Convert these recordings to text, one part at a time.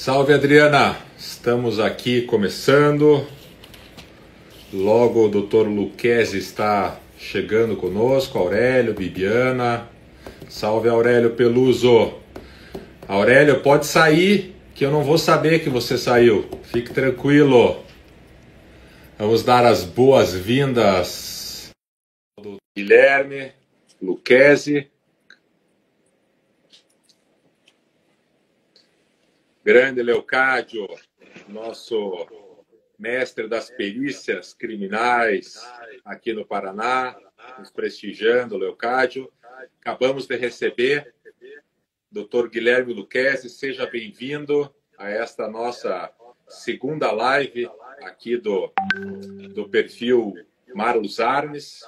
Salve, Adriana! Estamos aqui começando. Logo o Dr. Lucchesi está chegando conosco, Aurélio, Bibiana. Salve, Aurélio Peluso! Aurélio, pode sair, que eu não vou saber que você saiu. Fique tranquilo. Vamos dar as boas-vindas ao Guilherme Lucchesi. Grande Leocádio, nosso mestre das perícias criminais aqui no Paraná, nos prestigiando, Leocádio. Acabamos de receber Dr. Guilherme Lucchesi. Seja bem-vindo a esta nossa segunda live aqui do perfil Marlos Arnes.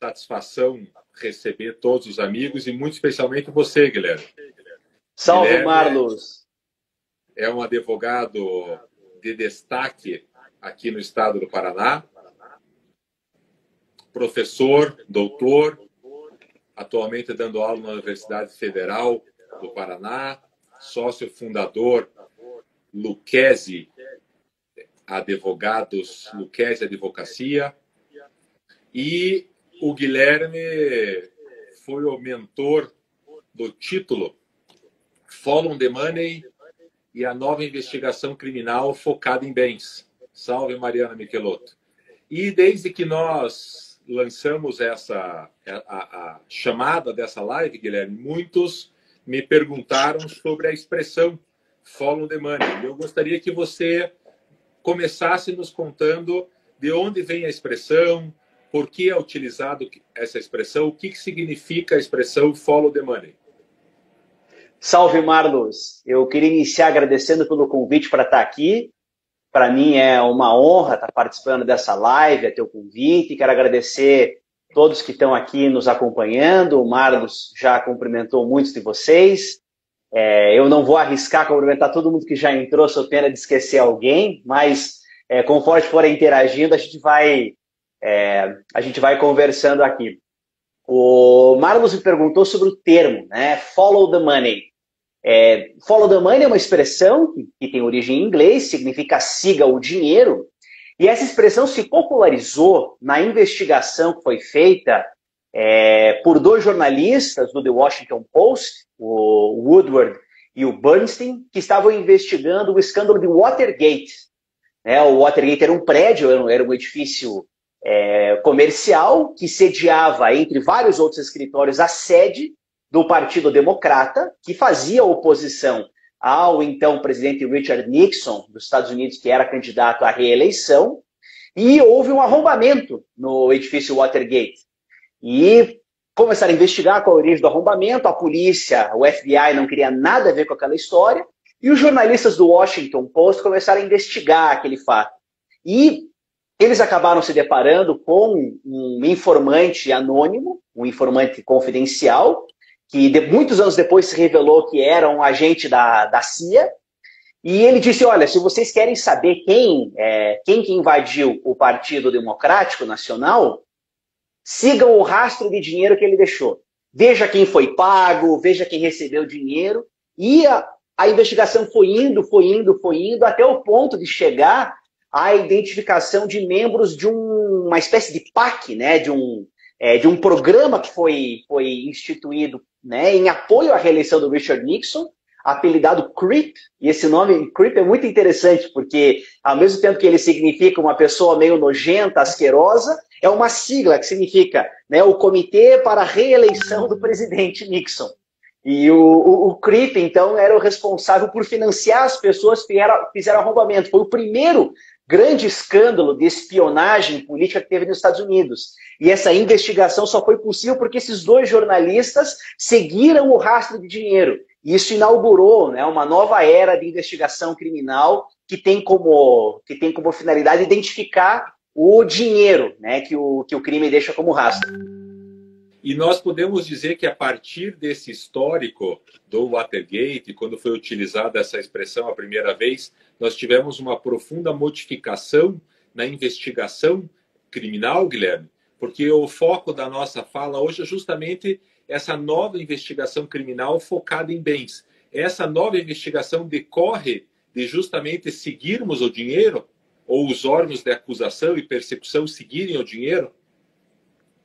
Satisfação receber todos os amigos e muito especialmente você, Guilherme. Salve, Guilherme Marlos! é um advogado de destaque aqui no estado do Paraná, professor, doutor, atualmente dando aula na Universidade Federal do Paraná, sócio fundador Lucchesi Advogados, Lucchesi Advocacia, e o Guilherme foi o mentor do título Follow the Money e a nova investigação criminal focada em bens. Salve, Mariana Michelotto. E desde que nós lançamos a chamada dessa live, Guilherme, muitos me perguntaram sobre a expressão Follow the Money. Eu gostaria que você começasse nos contando de onde vem a expressão, por que é utilizado essa expressão, o que significa a expressão Follow the Money. Salve, Marlos! Eu queria iniciar agradecendo pelo convite para estar aqui. Para mim é uma honra estar participando dessa live, é teu convite. Quero agradecer todos que estão aqui nos acompanhando. O Marlos já cumprimentou muitos de vocês. Eu não vou arriscar cumprimentar todo mundo que já entrou, sou pena de esquecer alguém, mas conforme forem interagindo, a gente vai conversando aqui. O Marlos me perguntou sobre o termo, né? Follow the money. Follow the money é uma expressão que tem origem em inglês, significa siga o dinheiro, e essa expressão se popularizou na investigação que foi feita por dois jornalistas do The Washington Post, o Woodward e o Bernstein, que estavam investigando o escândalo de Watergate. O Watergate era um prédio, era um edifício comercial que sediava, entre vários outros escritórios, a sede do Partido Democrata, que fazia oposição ao então presidente Richard Nixon, dos Estados Unidos, que era candidato à reeleição, e houve um arrombamento no edifício Watergate. E começaram a investigar qual a origem do arrombamento, a polícia, o FBI não queria nada a ver com aquela história, e os jornalistas do Washington Post começaram a investigar aquele fato. E eles acabaram se deparando com um informante anônimo, um informante confidencial, que muitos anos depois se revelou que era um agente da CIA, e ele disse, olha, se vocês querem saber quem que invadiu o Partido Democrático Nacional, sigam o rastro de dinheiro que ele deixou. Veja quem foi pago, veja quem recebeu dinheiro, e a investigação foi indo, até o ponto de chegar à identificação de membros de uma espécie de PAC, né, de um programa que foi instituído, né, em apoio à reeleição do Richard Nixon, apelidado CREEP, e esse nome CREEP é muito interessante, porque ao mesmo tempo que ele significa uma pessoa meio nojenta, asquerosa, é uma sigla que significa, né, o Comitê para a Reeleição do Presidente Nixon. E o CREEP, então, era o responsável por financiar as pessoas que fizeram arrombamento. Foi o primeiro grande escândalo de espionagem política que teve nos Estados Unidos. E essa investigação só foi possível porque esses dois jornalistas seguiram o rastro de dinheiro. E isso inaugurou, né, uma nova era de investigação criminal que tem como finalidade identificar o dinheiro, né, que o crime deixa como rastro. E nós podemos dizer que a partir desse histórico do Watergate, quando foi utilizada essa expressão a primeira vez, nós tivemos uma profunda modificação na investigação criminal, Guilherme, porque o foco da nossa fala hoje é justamente essa nova investigação criminal focada em bens. essa nova investigação decorre de justamente seguirmos o dinheiro? Ou os órgãos de acusação e persecução seguirem o dinheiro?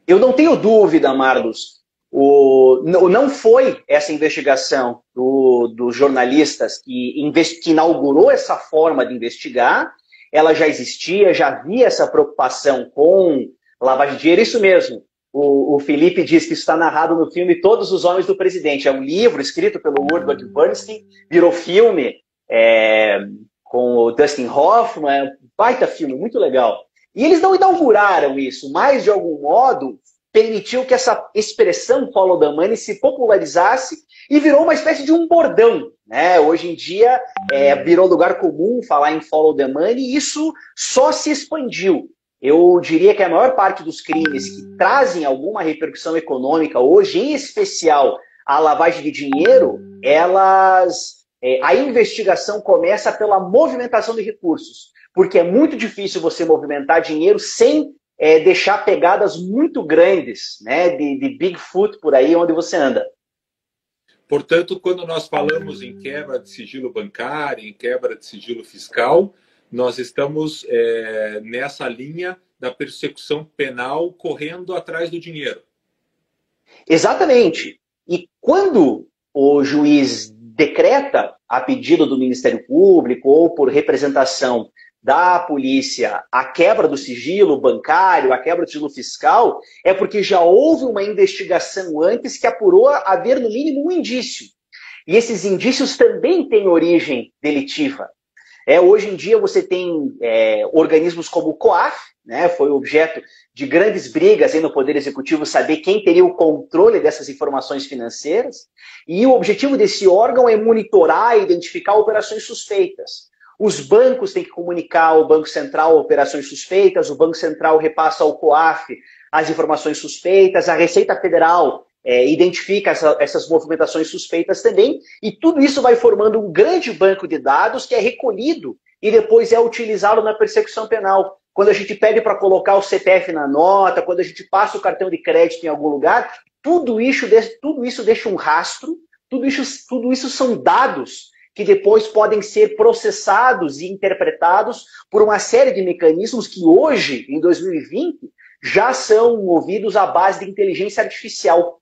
Eu não tenho dúvida, Marlos. Não foi essa investigação dos jornalistas que inaugurou essa forma de investigar. Ela já existia, já havia essa preocupação com lavagem de dinheiro. Isso mesmo. O Felipe diz que isso está narrado no filme Todos os Homens do Presidente. É um livro escrito pelo Woodward Bernstein, virou filme com o Dustin Hoffman, baita filme, muito legal. E eles não inauguraram isso, mas de algum modo permitiu que essa expressão follow the money se popularizasse e virou uma espécie de um bordão, né? Hoje em dia virou lugar comum falar em follow the money e isso só se expandiu. Eu diria que a maior parte dos crimes que trazem alguma repercussão econômica hoje, em especial a lavagem de dinheiro, a investigação começa pela movimentação de recursos, porque é muito difícil você movimentar dinheiro sem deixar pegadas muito grandes, né, de Bigfoot por aí onde você anda. Portanto, quando nós falamos em quebra de sigilo bancário, em quebra de sigilo fiscal, nós estamos nessa linha da persecução penal correndo atrás do dinheiro. Exatamente. E quando o juiz decreta, a pedido do Ministério Público ou por representação da polícia, a quebra do sigilo bancário, a quebra do sigilo fiscal, é porque já houve uma investigação antes que apurou haver, no mínimo, um indício. E esses indícios também têm origem delitiva. Hoje em dia você tem organismos como o COAF, né, foi objeto de grandes brigas aí no Poder Executivo saber quem teria o controle dessas informações financeiras, e o objetivo desse órgão é monitorar e identificar operações suspeitas. Os bancos têm que comunicar ao Banco Central operações suspeitas, o Banco Central repassa ao COAF as informações suspeitas, a Receita Federal identifica essas movimentações suspeitas também, e tudo isso vai formando um grande banco de dados que é recolhido e depois é utilizado na persecução penal. Quando a gente pede para colocar o CPF na nota, quando a gente passa o cartão de crédito em algum lugar, tudo isso deixa um rastro, tudo isso são dados que depois podem ser processados e interpretados por uma série de mecanismos que hoje, em 2020, já são movidos à base de inteligência artificial.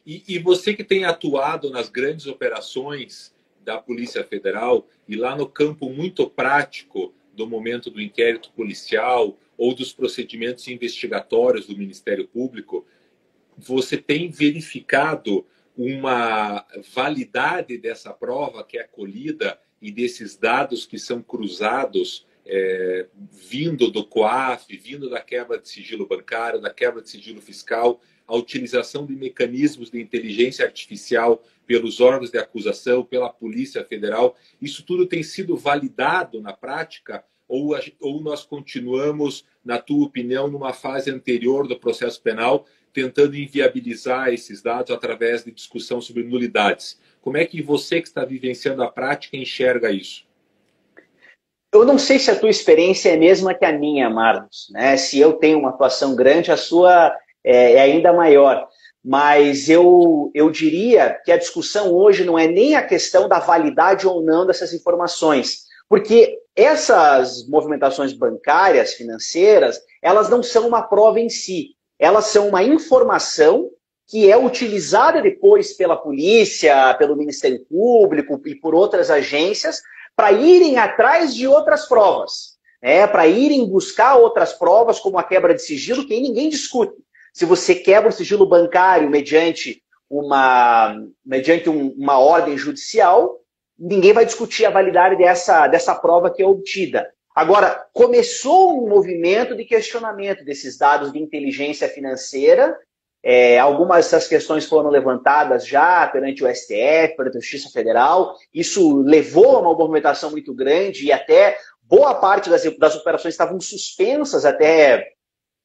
E você que tem atuado nas grandes operações da Polícia Federal e lá no campo muito prático do momento do inquérito policial ou dos procedimentos investigatórios do Ministério Público, você tem verificado uma validade dessa prova que é colhida e desses dados que são cruzados vindo do COAF, vindo da quebra de sigilo bancário, da quebra de sigilo fiscal, a utilização de mecanismos de inteligência artificial pelos órgãos de acusação, pela Polícia Federal, isso tudo tem sido validado na prática ou nós continuamos, na tua opinião, numa fase anterior do processo penal, tentando inviabilizar esses dados através de discussão sobre nulidades? Como é que você que está vivenciando a prática enxerga isso? Eu não sei se a tua experiência é a mesma que a minha, Marcos, né? Se eu tenho uma atuação grande, a sua é ainda maior. Mas eu diria que a discussão hoje não é nem a questão da validade ou não dessas informações, porque essas movimentações bancárias, financeiras, elas não são uma prova em si, elas são uma informação que é utilizada depois pela polícia, pelo Ministério Público e por outras agências para irem atrás de outras provas, para irem buscar outras provas, como a quebra de sigilo, que ninguém discute. Se você quebra o sigilo bancário mediante uma ordem judicial, ninguém vai discutir a validade dessa prova que é obtida. Agora, começou um movimento de questionamento desses dados de inteligência financeira. Algumas dessas questões foram levantadas já perante o STF, perante a Justiça Federal. Isso levou a uma movimentação muito grande e até boa parte das operações estavam suspensas até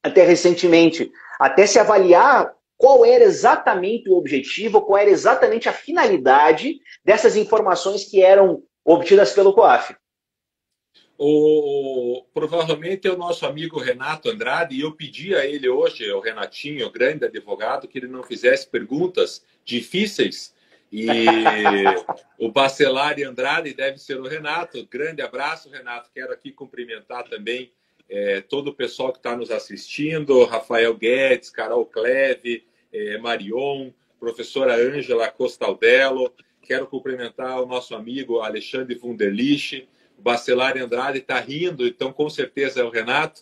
recentemente, até se avaliar qual era exatamente o objetivo, qual era exatamente a finalidade dessas informações que eram obtidas pelo COAF. Provavelmente é o nosso amigo Renato Andrade, e eu pedi a ele hoje, o Renatinho, o grande advogado, que ele não fizesse perguntas difíceis, E o Bacelar e Andrade deve ser o Renato. Grande abraço, Renato. Quero aqui cumprimentar também todo o pessoal que está nos assistindo, Rafael Guedes, Carol Cleve, Marion, professora Ângela Costaldello. Quero cumprimentar o nosso amigo Alexandre Wunderlich. O Bacelar e Andrade está rindo, então com certeza é o Renato.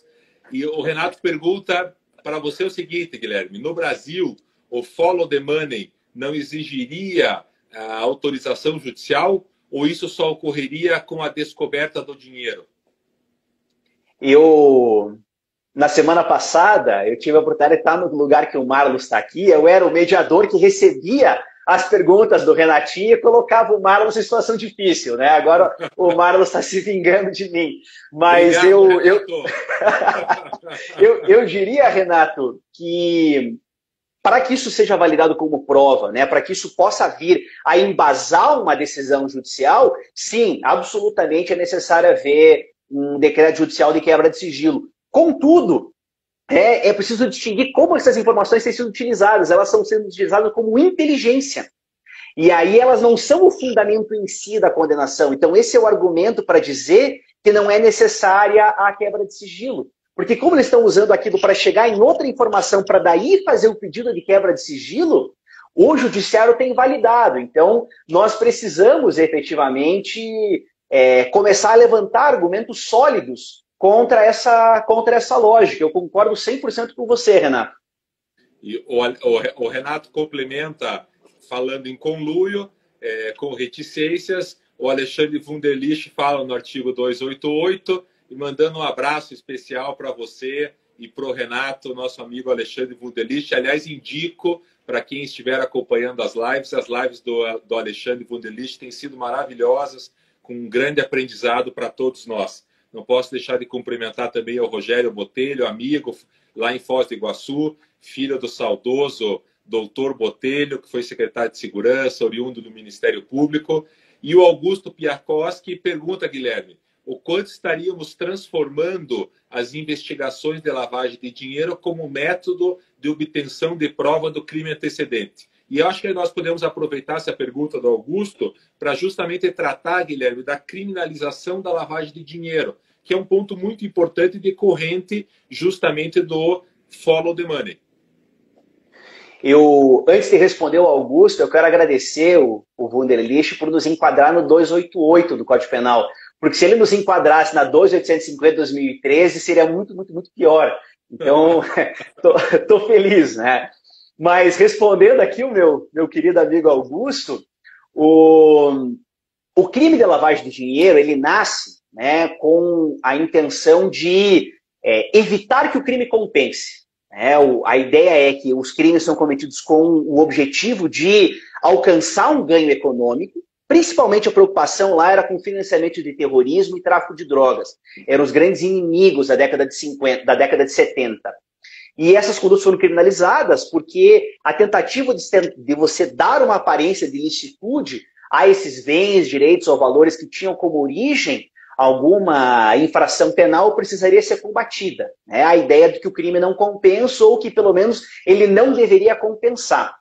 E o Renato pergunta para você o seguinte, Guilherme: no Brasil, o follow the money não exigiria a autorização judicial ou isso só ocorreria com a descoberta do dinheiro? Na semana passada, eu tive a oportunidade de estar no lugar que o Marlos está aqui. Eu era o mediador que recebia as perguntas do Renatinho e colocava o Marlos em situação difícil, né? Agora o Marlos está se vingando de mim. Mas Obrigado, eu diria, Renato, que para que isso seja validado como prova, né, para que isso possa vir a embasar uma decisão judicial, sim, absolutamente é necessário haver um decreto judicial de quebra de sigilo. Contudo, é preciso distinguir como essas informações têm sido utilizadas. Elas estão sendo utilizadas como inteligência. E aí elas não são o fundamento em si da condenação. Então esse é o argumento para dizer que não é necessária a quebra de sigilo. Porque como eles estão usando aquilo para chegar em outra informação, para daí fazer o pedido de quebra de sigilo, o judiciário tem validado. Então nós precisamos efetivamente começar a levantar argumentos sólidos contra essa lógica. Eu concordo 100% com você, Renato. E o Renato complementa falando em conluio, com reticências. O Alexandre Wunderlich fala no artigo 288 e mandando um abraço especial para você e para o Renato, nosso amigo Alexandre Wunderlich. Aliás, indico para quem estiver acompanhando as lives do Alexandre Wunderlich têm sido maravilhosas, com um grande aprendizado para todos nós. Não posso deixar de cumprimentar também o Rogério Botelho, amigo lá em Foz do Iguaçu, filho do saudoso doutor Botelho, que foi secretário de Segurança, oriundo do Ministério Público. E o Augusto Piarkowski pergunta, Guilherme, o quanto estaríamos transformando as investigações de lavagem de dinheiro como método de obtenção de prova do crime antecedente? E eu acho que nós podemos aproveitar essa pergunta do Augusto para justamente tratar, Guilherme, da criminalização da lavagem de dinheiro, que é um ponto muito importante decorrente justamente do follow the money. Antes de responder ao Augusto, eu quero agradecer o Wunderlich por nos enquadrar no 288 do Código Penal. Porque se ele nos enquadrasse na 2.850 de 2013, seria muito, muito, muito pior. Então, tô feliz, né? Mas respondendo aqui o meu querido amigo Augusto, o crime de lavagem de dinheiro, ele nasce, né, com a intenção de evitar que o crime compense. A ideia é que os crimes são cometidos com o objetivo de alcançar um ganho econômico. Principalmente a preocupação lá era com financiamento de terrorismo e tráfico de drogas. Eram os grandes inimigos da década de 70. E essas condutas foram criminalizadas porque a tentativa de você dar uma aparência de licitude a esses bens, direitos ou valores que tinham como origem alguma infração penal precisaria ser combatida. A ideia de que o crime não compensa ou que pelo menos ele não deveria compensar.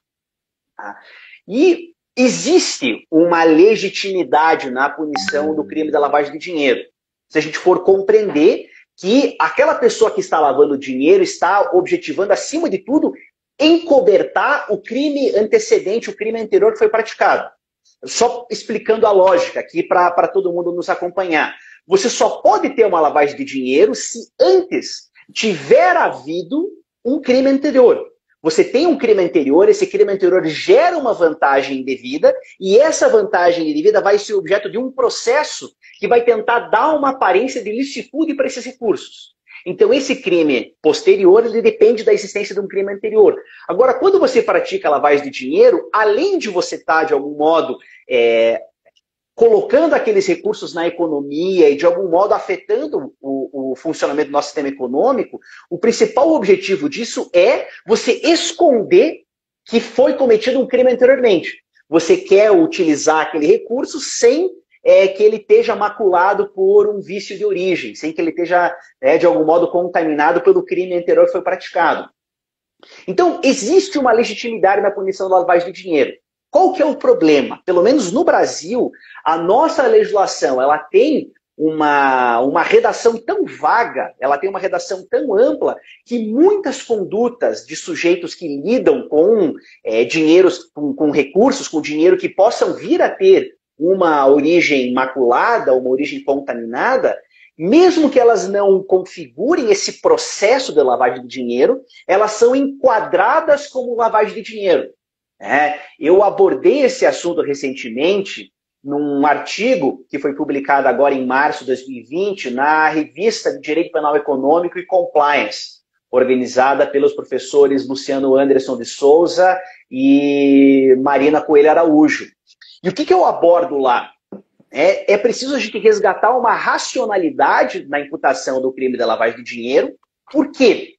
E existe uma legitimidade na punição do crime da lavagem de dinheiro. Se a gente for compreender que aquela pessoa que está lavando dinheiro está objetivando, acima de tudo, encobertar o crime antecedente, o crime anterior que foi praticado. Só explicando a lógica aqui para todo mundo nos acompanhar. Você só pode ter uma lavagem de dinheiro se antes tiver havido um crime anterior. Você tem um crime anterior, esse crime anterior gera uma vantagem indevida e essa vantagem indevida vai ser objeto de um processo que vai tentar dar uma aparência de licitude para esses recursos. Então esse crime posterior ele depende da existência de um crime anterior. Agora, quando você pratica lavagem de dinheiro, além de você estar de algum modo colocando aqueles recursos na economia e de algum modo afetando o funcionamento do nosso sistema econômico, o principal objetivo disso é você esconder que foi cometido um crime anteriormente. Você quer utilizar aquele recurso sem que ele esteja maculado por um vício de origem, sem que ele esteja, de algum modo, contaminado pelo crime anterior que foi praticado. Então, existe uma legitimidade na punição da lavagem de dinheiro. Qual que é o problema? Pelo menos no Brasil, a nossa legislação ela tem uma redação tão vaga, ela tem uma redação tão ampla, que muitas condutas de sujeitos que lidam com dinheiros, com recursos, com dinheiro que possam vir a ter uma origem maculada, uma origem contaminada, mesmo que elas não configurem esse processo de lavagem de dinheiro, elas são enquadradas como lavagem de dinheiro. Eu abordei esse assunto recentemente num artigo que foi publicado agora em março de 2020 na revista de Direito Penal Econômico e Compliance, organizada pelos professores Luciano Anderson de Souza e Marina Coelho Araújo. E o que eu abordo lá? É preciso a gente resgatar uma racionalidade na imputação do crime da lavagem de dinheiro. Por quê?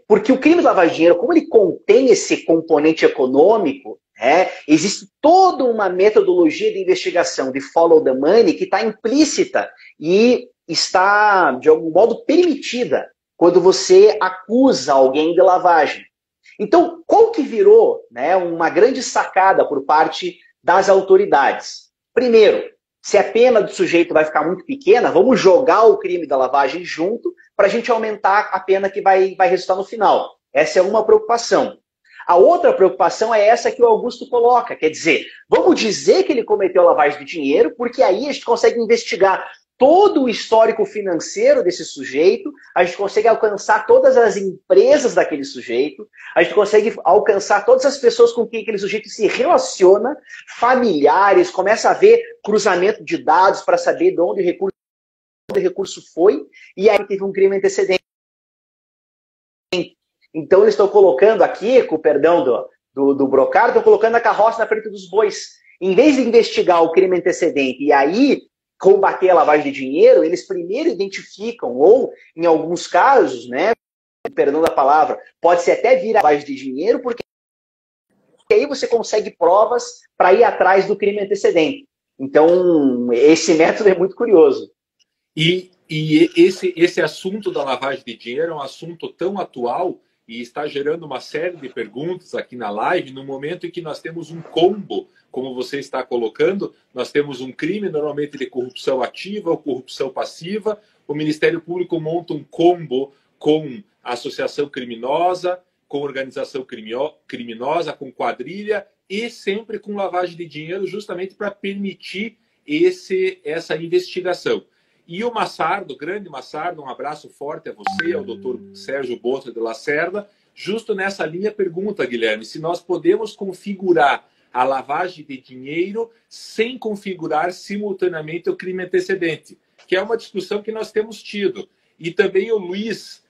Porque o crime de lavagem de dinheiro, como ele contém esse componente econômico, existe toda uma metodologia de investigação de follow the money que está implícita e está, de algum modo, permitida quando você acusa alguém de lavagem. Então, qual que virou uma grande sacada por parte das autoridades? Primeiro, se a pena do sujeito vai ficar muito pequena, vamos jogar o crime da lavagem junto para a gente aumentar a pena que vai resultar no final. Essa é uma preocupação. A outra preocupação é essa que o Augusto coloca, quer dizer, vamos dizer que ele cometeu lavagem de dinheiro, porque aí a gente consegue investigar todo o histórico financeiro desse sujeito, a gente consegue alcançar todas as empresas daquele sujeito, a gente consegue alcançar todas as pessoas com quem aquele sujeito se relaciona, familiares, começa a ver cruzamento de dados para saber de onde o recurso foi, e aí teve um crime antecedente. Então eles estão colocando aqui, com o perdão do Brocardo, estão colocando a carroça na frente dos bois. Em vez de investigar o crime antecedente e aí combater a lavagem de dinheiro, eles primeiro identificam, ou em alguns casos, perdão da palavra, pode ser até vir a lavagem de dinheiro, porque aí você consegue provas para ir atrás do crime antecedente. Então, esse método é muito curioso. E esse assunto da lavagem de dinheiro é um assunto tão atual e está gerando uma série de perguntas aqui na live, no momento em que nós temos um combo, como você está colocando, nós temos um crime, normalmente de corrupção ativa ou corrupção passiva, o Ministério Público monta um combo com associação criminosa, com organização criminosa, com quadrilha e sempre com lavagem de dinheiro, justamente para permitir essa investigação. E o Massardo, grande Massardo, um abraço forte a você, ao doutor Sérgio Boto de Lacerda, justo nessa linha pergunta, Guilherme, se nós podemos configurar a lavagem de dinheiro sem configurar simultaneamente o crime antecedente, que é uma discussão que nós temos tido. E também o Luiz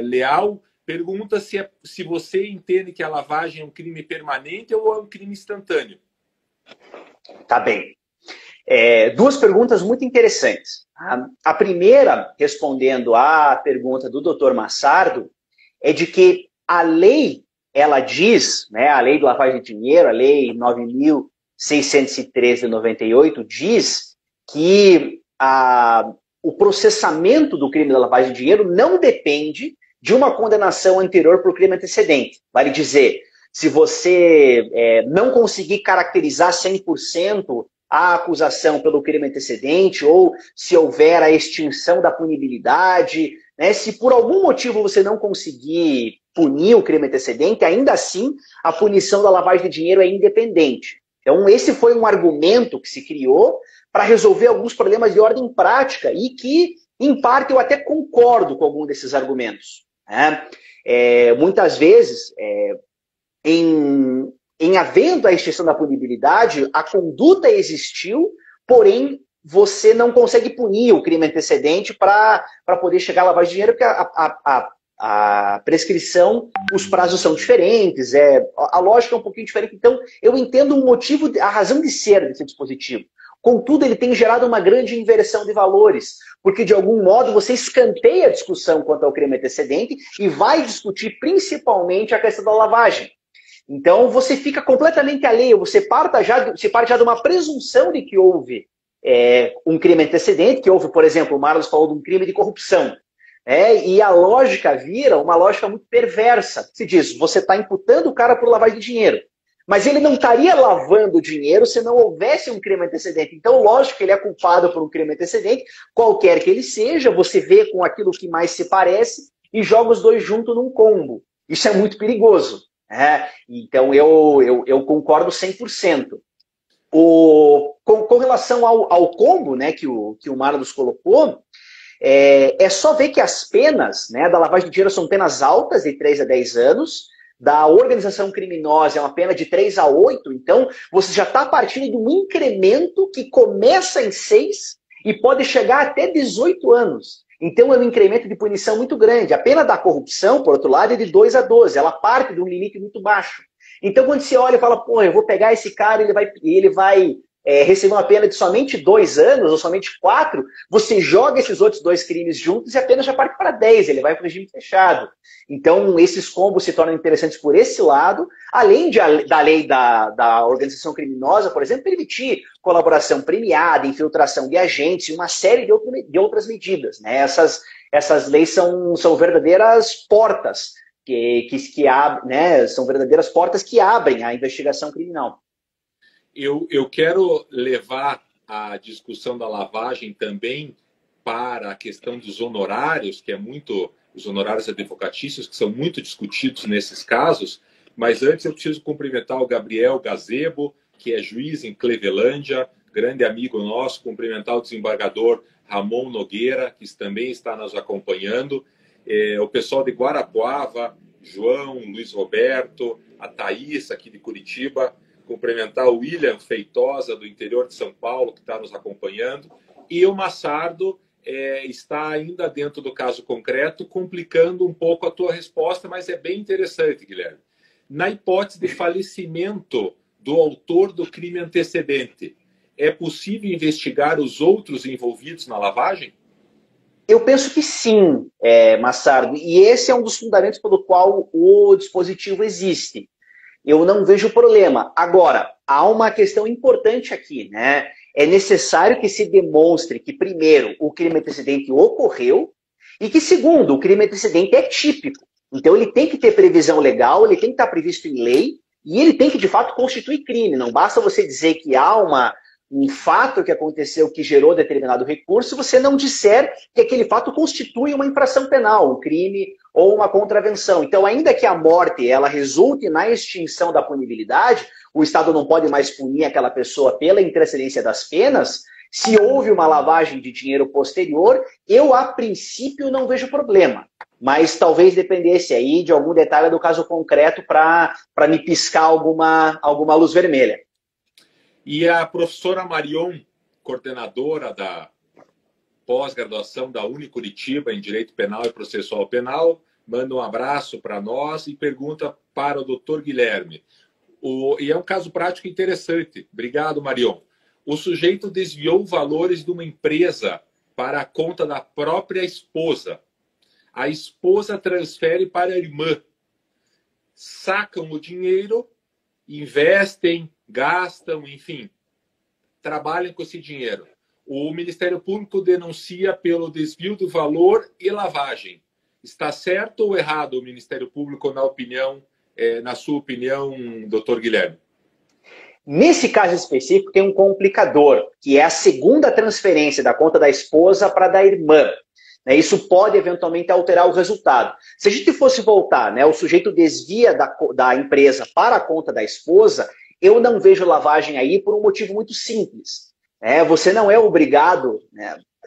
Leal pergunta se você entende que a lavagem é um crime permanente ou é um crime instantâneo. Tá bem. Duas perguntas muito interessantes. A primeira, respondendo à pergunta do Dr. Massardo, é de que a lei, ela diz, a lei de lavagem de dinheiro, a lei 9.613 de 98, diz que o processamento do crime da lavagem de dinheiro não depende de uma condenação anterior por crime antecedente. Vale dizer, se você não conseguir caracterizar 100% a acusação pelo crime antecedente, ou se houver a extinção da punibilidade, se por algum motivo você não conseguir punir o crime antecedente, ainda assim a punição da lavagem de dinheiro é independente. Então esse foi um argumento que se criou para resolver alguns problemas de ordem prática e que, em parte, eu até concordo com algum desses argumentos. Muitas vezes, em havendo a extinção da punibilidade, a conduta existiu, porém você não consegue punir o crime antecedente para poder chegar à lavagem de dinheiro, porque a prescrição, os prazos são diferentes, a lógica é um pouquinho diferente. Então, eu entendo o motivo, a razão de ser desse dispositivo. Contudo, ele tem gerado uma grande inversão de valores, porque, de algum modo, você escanteia a discussão quanto ao crime antecedente e vai discutir principalmente a questão da lavagem. Então, você fica completamente alheio, você parte já de uma presunção de que houve um crime antecedente, que houve, por exemplo, o Marlos falou de um crime de corrupção. E a lógica vira uma lógica muito perversa. Se diz, você está imputando o cara por lavagem de dinheiro, Mas ele não estaria lavando dinheiro se não houvesse um crime antecedente. Então, lógico que ele é culpado por um crime antecedente, qualquer que ele seja, você vê com aquilo que mais se parece e joga os dois juntos num combo. Isso é muito perigoso. Né? Então, eu concordo 100%. Com relação ao combo, né, que o Marlos colocou, é só ver que as penas, né, da lavagem de dinheiro são penas altas, de 3 a 10 anos, da organização criminosa é uma pena de 3 a 8, então você já está partindo de um incremento que começa em 6 e pode chegar até 18 anos. Então é um incremento de punição muito grande. A pena da corrupção, por outro lado, é de 2 a 12, ela parte de um limite muito baixo. Então quando você olha e fala, pô, eu vou pegar esse cara, ele vai receber uma pena de somente 2 anos ou somente 4, você joga esses outros 2 crimes juntos e a pena já parte para 10, ele vai para o regime fechado. Então, esses combos se tornam interessantes por esse lado, além da lei da organização criminosa, por exemplo, permitir colaboração premiada, infiltração de agentes e uma série de outras medidas. Né? Essas leis são verdadeiras portas são verdadeiras portas que abrem a investigação criminal. Eu quero levar a discussão da lavagem também para a questão dos honorários, que é muito, os honorários advocatícios, que são muito discutidos nesses casos, mas antes eu preciso cumprimentar o Gabriel Gazebo, que é juiz em Clevelândia, grande amigo nosso, cumprimentar o desembargador Ramon Nogueira, que também está nos acompanhando, o pessoal de Guarapuava, João, Luiz Roberto, a Thaís, aqui de Curitiba, cumprimentar o William Feitosa, do interior de São Paulo, que está nos acompanhando, e o Massardo está ainda dentro do caso concreto, complicando um pouco a tua resposta, mas é bem interessante, Guilherme. Na hipótese de falecimento do autor do crime antecedente, é possível investigar os outros envolvidos na lavagem? Eu penso que sim, Massardo, e esse é um dos fundamentos pelo qual o dispositivo existe. Eu não vejo problema. Agora, há uma questão importante aqui, né? É necessário que se demonstre que, primeiro, o crime antecedente ocorreu e que, segundo, o crime antecedente é típico. Então, ele tem que ter previsão legal, ele tem que estar previsto em lei e ele tem que, de fato, constituir crime. Não basta você dizer que há um fato que aconteceu que gerou determinado recurso, você não disser que aquele fato constitui uma infração penal, um crime ou uma contravenção. Então, ainda que a morte ela resulte na extinção da punibilidade, o Estado não pode mais punir aquela pessoa pela intercedência das penas. Se houve uma lavagem de dinheiro posterior, eu, a princípio, não vejo problema. Mas talvez dependesse aí de algum detalhe do caso concreto para me piscar alguma luz vermelha. E a professora Marion, coordenadora da pós-graduação da Unicuritiba em Direito Penal e Processual Penal, manda um abraço para nós e pergunta para o doutor Guilherme. E é um caso prático interessante. Obrigado, Marion. O sujeito desviou valores de uma empresa para a conta da própria esposa. A esposa transfere para a irmã. Sacam o dinheiro, investem, gastam, enfim, trabalham com esse dinheiro. O Ministério Público denuncia pelo desvio do valor e lavagem. Está certo ou errado o Ministério Público, na sua opinião, doutor Guilherme? Nesse caso específico, tem um complicador, que é a segunda transferência da conta da esposa para da irmã. Isso pode, eventualmente, alterar o resultado. Se a gente fosse voltar, o sujeito desvia da empresa para a conta da esposa, eu não vejo lavagem aí por um motivo muito simples. Você não é obrigado,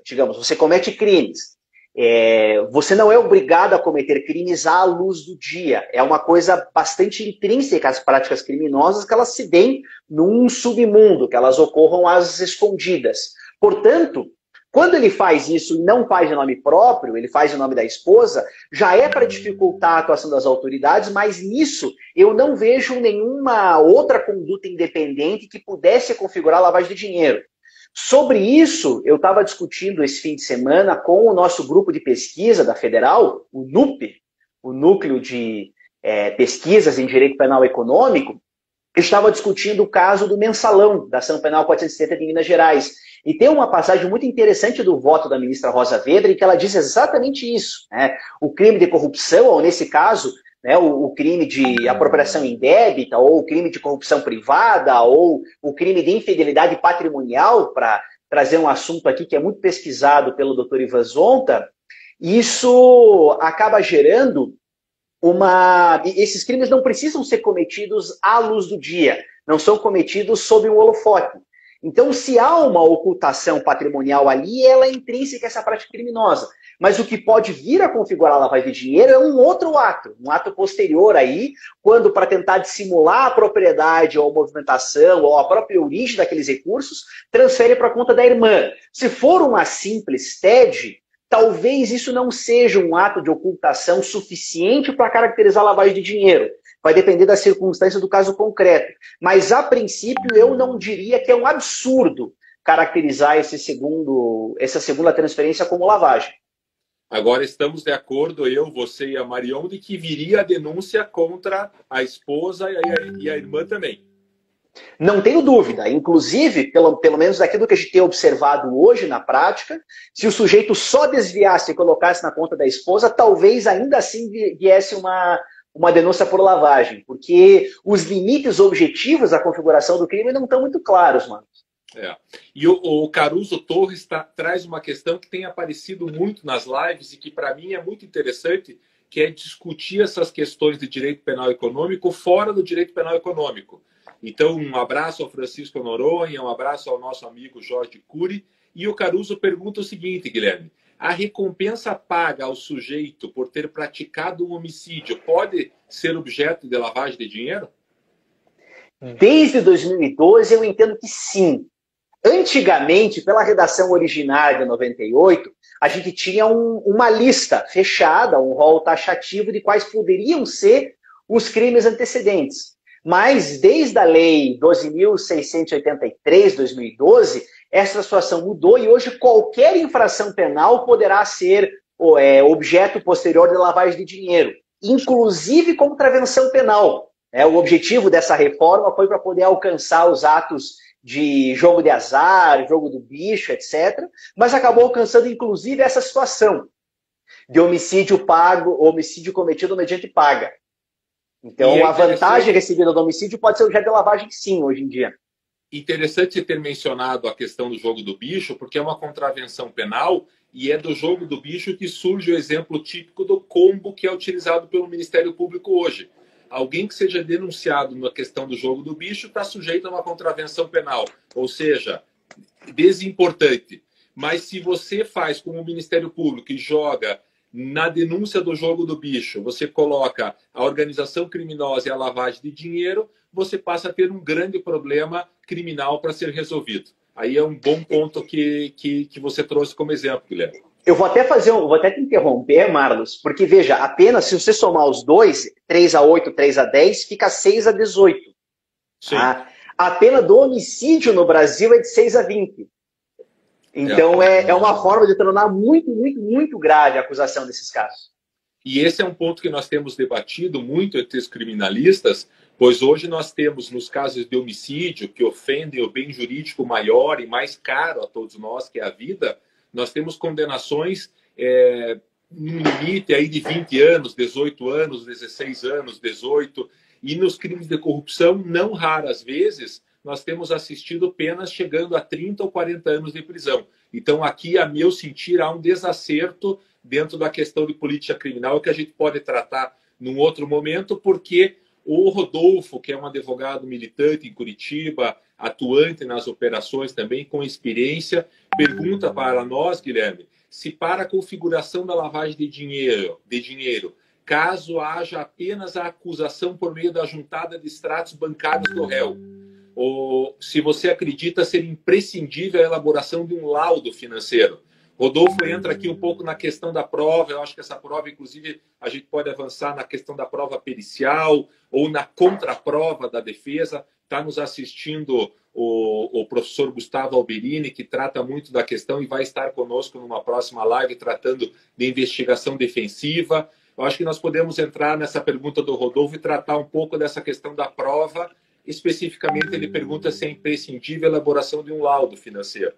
digamos, você comete crimes. Você não é obrigado a cometer crimes à luz do dia. É uma coisa bastante intrínseca às práticas criminosas que elas se deem num submundo, que elas ocorram às escondidas. Portanto, quando ele faz isso e não faz em nome próprio, ele faz em nome da esposa, já é para dificultar a atuação das autoridades, mas nisso eu não vejo nenhuma outra conduta independente que pudesse configurar lavagem de dinheiro. Sobre isso, eu estava discutindo esse fim de semana com o nosso grupo de pesquisa da Federal, o NUP, o Núcleo de Pesquisas em Direito Penal Econômico. Eu estava discutindo o caso do mensalão da Ação Penal 470 de Minas Gerais. E tem uma passagem muito interessante do voto da ministra Rosa Weber, em que ela diz exatamente isso. O crime de corrupção, ou nesse caso, né, o crime de apropriação indébita, ou o crime de corrupção privada, ou o crime de infidelidade patrimonial, para trazer um assunto aqui que é muito pesquisado pelo Dr. Ivan Zonta, isso acaba gerando esses crimes não precisam ser cometidos à luz do dia, não são cometidos sob um holofote. Então, se há uma ocultação patrimonial ali, ela é intrínseca a essa prática criminosa. Mas o que pode vir a configurar a lavagem de dinheiro é um outro ato, um ato posterior aí, quando para tentar dissimular a propriedade ou a movimentação ou a própria origem daqueles recursos, transfere para a conta da irmã. Se for uma simples TED, talvez isso não seja um ato de ocultação suficiente para caracterizar a lavagem de dinheiro. Vai depender das circunstâncias do caso concreto. Mas, a princípio, eu não diria que é um absurdo caracterizar essa segunda transferência como lavagem. Agora estamos de acordo, eu, você e a Marion, de que viria a denúncia contra a esposa e a irmã também. Não tenho dúvida. Inclusive, pelo menos daquilo que a gente tem observado hoje na prática, se o sujeito só desviasse e colocasse na conta da esposa, talvez ainda assim viesse uma denúncia por lavagem, porque os limites objetivos da configuração do crime não estão muito claros, mano. E o Caruso Torres traz uma questão que tem aparecido muito nas lives e que para mim é muito interessante, que é discutir essas questões de direito penal econômico fora do direito penal econômico. Então, um abraço ao Francisco Noronha, um abraço ao nosso amigo Jorge Cury. E o Caruso pergunta o seguinte, Guilherme: a recompensa paga ao sujeito por ter praticado um homicídio pode ser objeto de lavagem de dinheiro? Desde 2012, eu entendo que sim. Antigamente, pela redação originária de 98, a gente tinha uma lista fechada, um rol taxativo de quais poderiam ser os crimes antecedentes. Mas, desde a Lei 12.683, 2012, essa situação mudou e hoje qualquer infração penal poderá ser objeto posterior de lavagem de dinheiro, inclusive contravenção penal. O objetivo dessa reforma foi para poder alcançar os atos de jogo de azar, jogo do bicho, etc., mas acabou alcançando inclusive essa situação de homicídio cometido mediante paga. Então, a vantagem recebida do homicídio pode ser objeto de lavagem, sim, hoje em dia. Interessante ter mencionado a questão do jogo do bicho, porque é uma contravenção penal e é do jogo do bicho que surge o exemplo típico do combo que é utilizado pelo Ministério Público hoje. Alguém que seja denunciado na questão do jogo do bicho está sujeito a uma contravenção penal, ou seja, desimportante. Mas se você faz como o Ministério Público e joga na denúncia do jogo do bicho, você coloca a organização criminosa e a lavagem de dinheiro, você passa a ter um grande problema criminal para ser resolvido. Aí é um bom ponto que você trouxe como exemplo, Guilherme. Eu vou até te interromper, Marlos, porque veja, apenas se você somar os dois, 3-8, 3-10, fica 6-18. Sim. A pena do homicídio no Brasil é de 6-20. Então é uma forma de tornar muito, muito, muito grave a acusação desses casos. E esse é um ponto que nós temos debatido muito entre os criminalistas, pois hoje nós temos, nos casos de homicídio, que ofendem o bem jurídico maior e mais caro a todos nós, que é a vida, nós temos condenações num limite aí de 20 anos, 18 anos, 16 anos, 18. E nos crimes de corrupção, não raras vezes, nós temos assistido penas chegando a 30 ou 40 anos de prisão. Então, aqui, a meu sentir, há um desacerto dentro da questão de política criminal que a gente pode tratar num outro momento, porque o Rodolfo, que é um advogado militante em Curitiba, atuante nas operações também, com experiência, pergunta para nós, Guilherme, se para a configuração da lavagem de dinheiro, caso haja apenas a acusação por meio da juntada de extratos bancários do réu, ou se você acredita ser imprescindível a elaboração de um laudo financeiro. Rodolfo entra aqui um pouco na questão da prova. Eu acho que essa prova, inclusive, a gente pode avançar na questão da prova pericial ou na contraprova da defesa. Está nos assistindo o professor Gustavo Alberini, que trata muito da questão e vai estar conosco numa próxima live tratando de investigação defensiva. Eu acho que nós podemos entrar nessa pergunta do Rodolfo e tratar um pouco dessa questão da prova. Especificamente, ele pergunta se é imprescindível a elaboração de um laudo financeiro.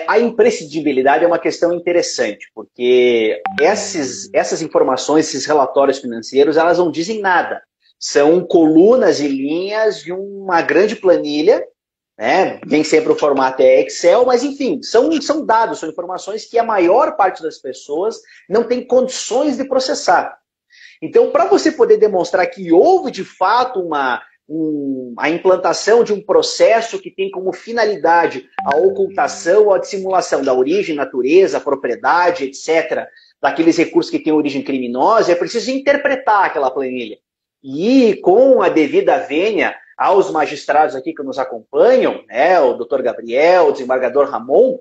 a imprescindibilidade é uma questão interessante, porque essas informações, esses relatórios financeiros, elas não dizem nada. São colunas e linhas de uma grande planilha, né? Nem sempre o formato é Excel, mas enfim, são dados, são informações que a maior parte das pessoas não tem condições de processar. Então, para você poder demonstrar que houve de fato a implantação de um processo que tem como finalidade a ocultação ou a dissimulação da origem, natureza, propriedade, etc., daqueles recursos que têm origem criminosa, é preciso interpretar aquela planilha. E com a devida vênia aos magistrados aqui que nos acompanham, né, o doutor Gabriel, o desembargador Ramon,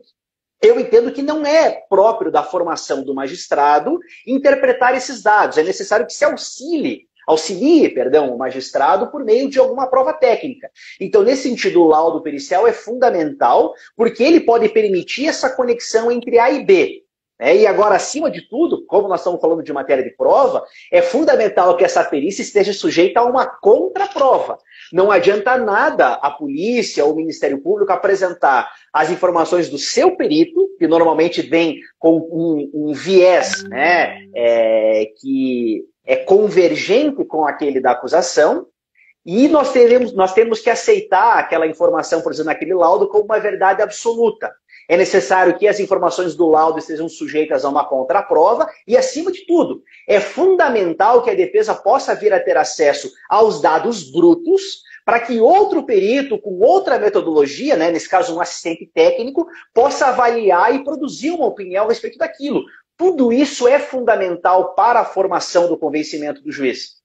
eu entendo que não é próprio da formação do magistrado interpretar esses dados. É necessário que se auxilie o magistrado por meio de alguma prova técnica. Então, nesse sentido, o laudo pericial é fundamental, porque ele pode permitir essa conexão entre A e B. E agora, acima de tudo, como nós estamos falando de matéria de prova, é fundamental que essa perícia esteja sujeita a uma contraprova. Não adianta nada a polícia ou o Ministério Público apresentar as informações do seu perito, que normalmente vem com um viés, né, que é convergente com aquele da acusação, e nós temos que aceitar aquela informação, por exemplo, naquele laudo, como uma verdade absoluta. É necessário que as informações do laudo estejam sujeitas a uma contraprova e, acima de tudo, é fundamental que a defesa possa vir a ter acesso aos dados brutos para que outro perito, com outra metodologia, né, nesse caso um assistente técnico, possa avaliar e produzir uma opinião a respeito daquilo. Tudo isso é fundamental para a formação do convencimento do juiz.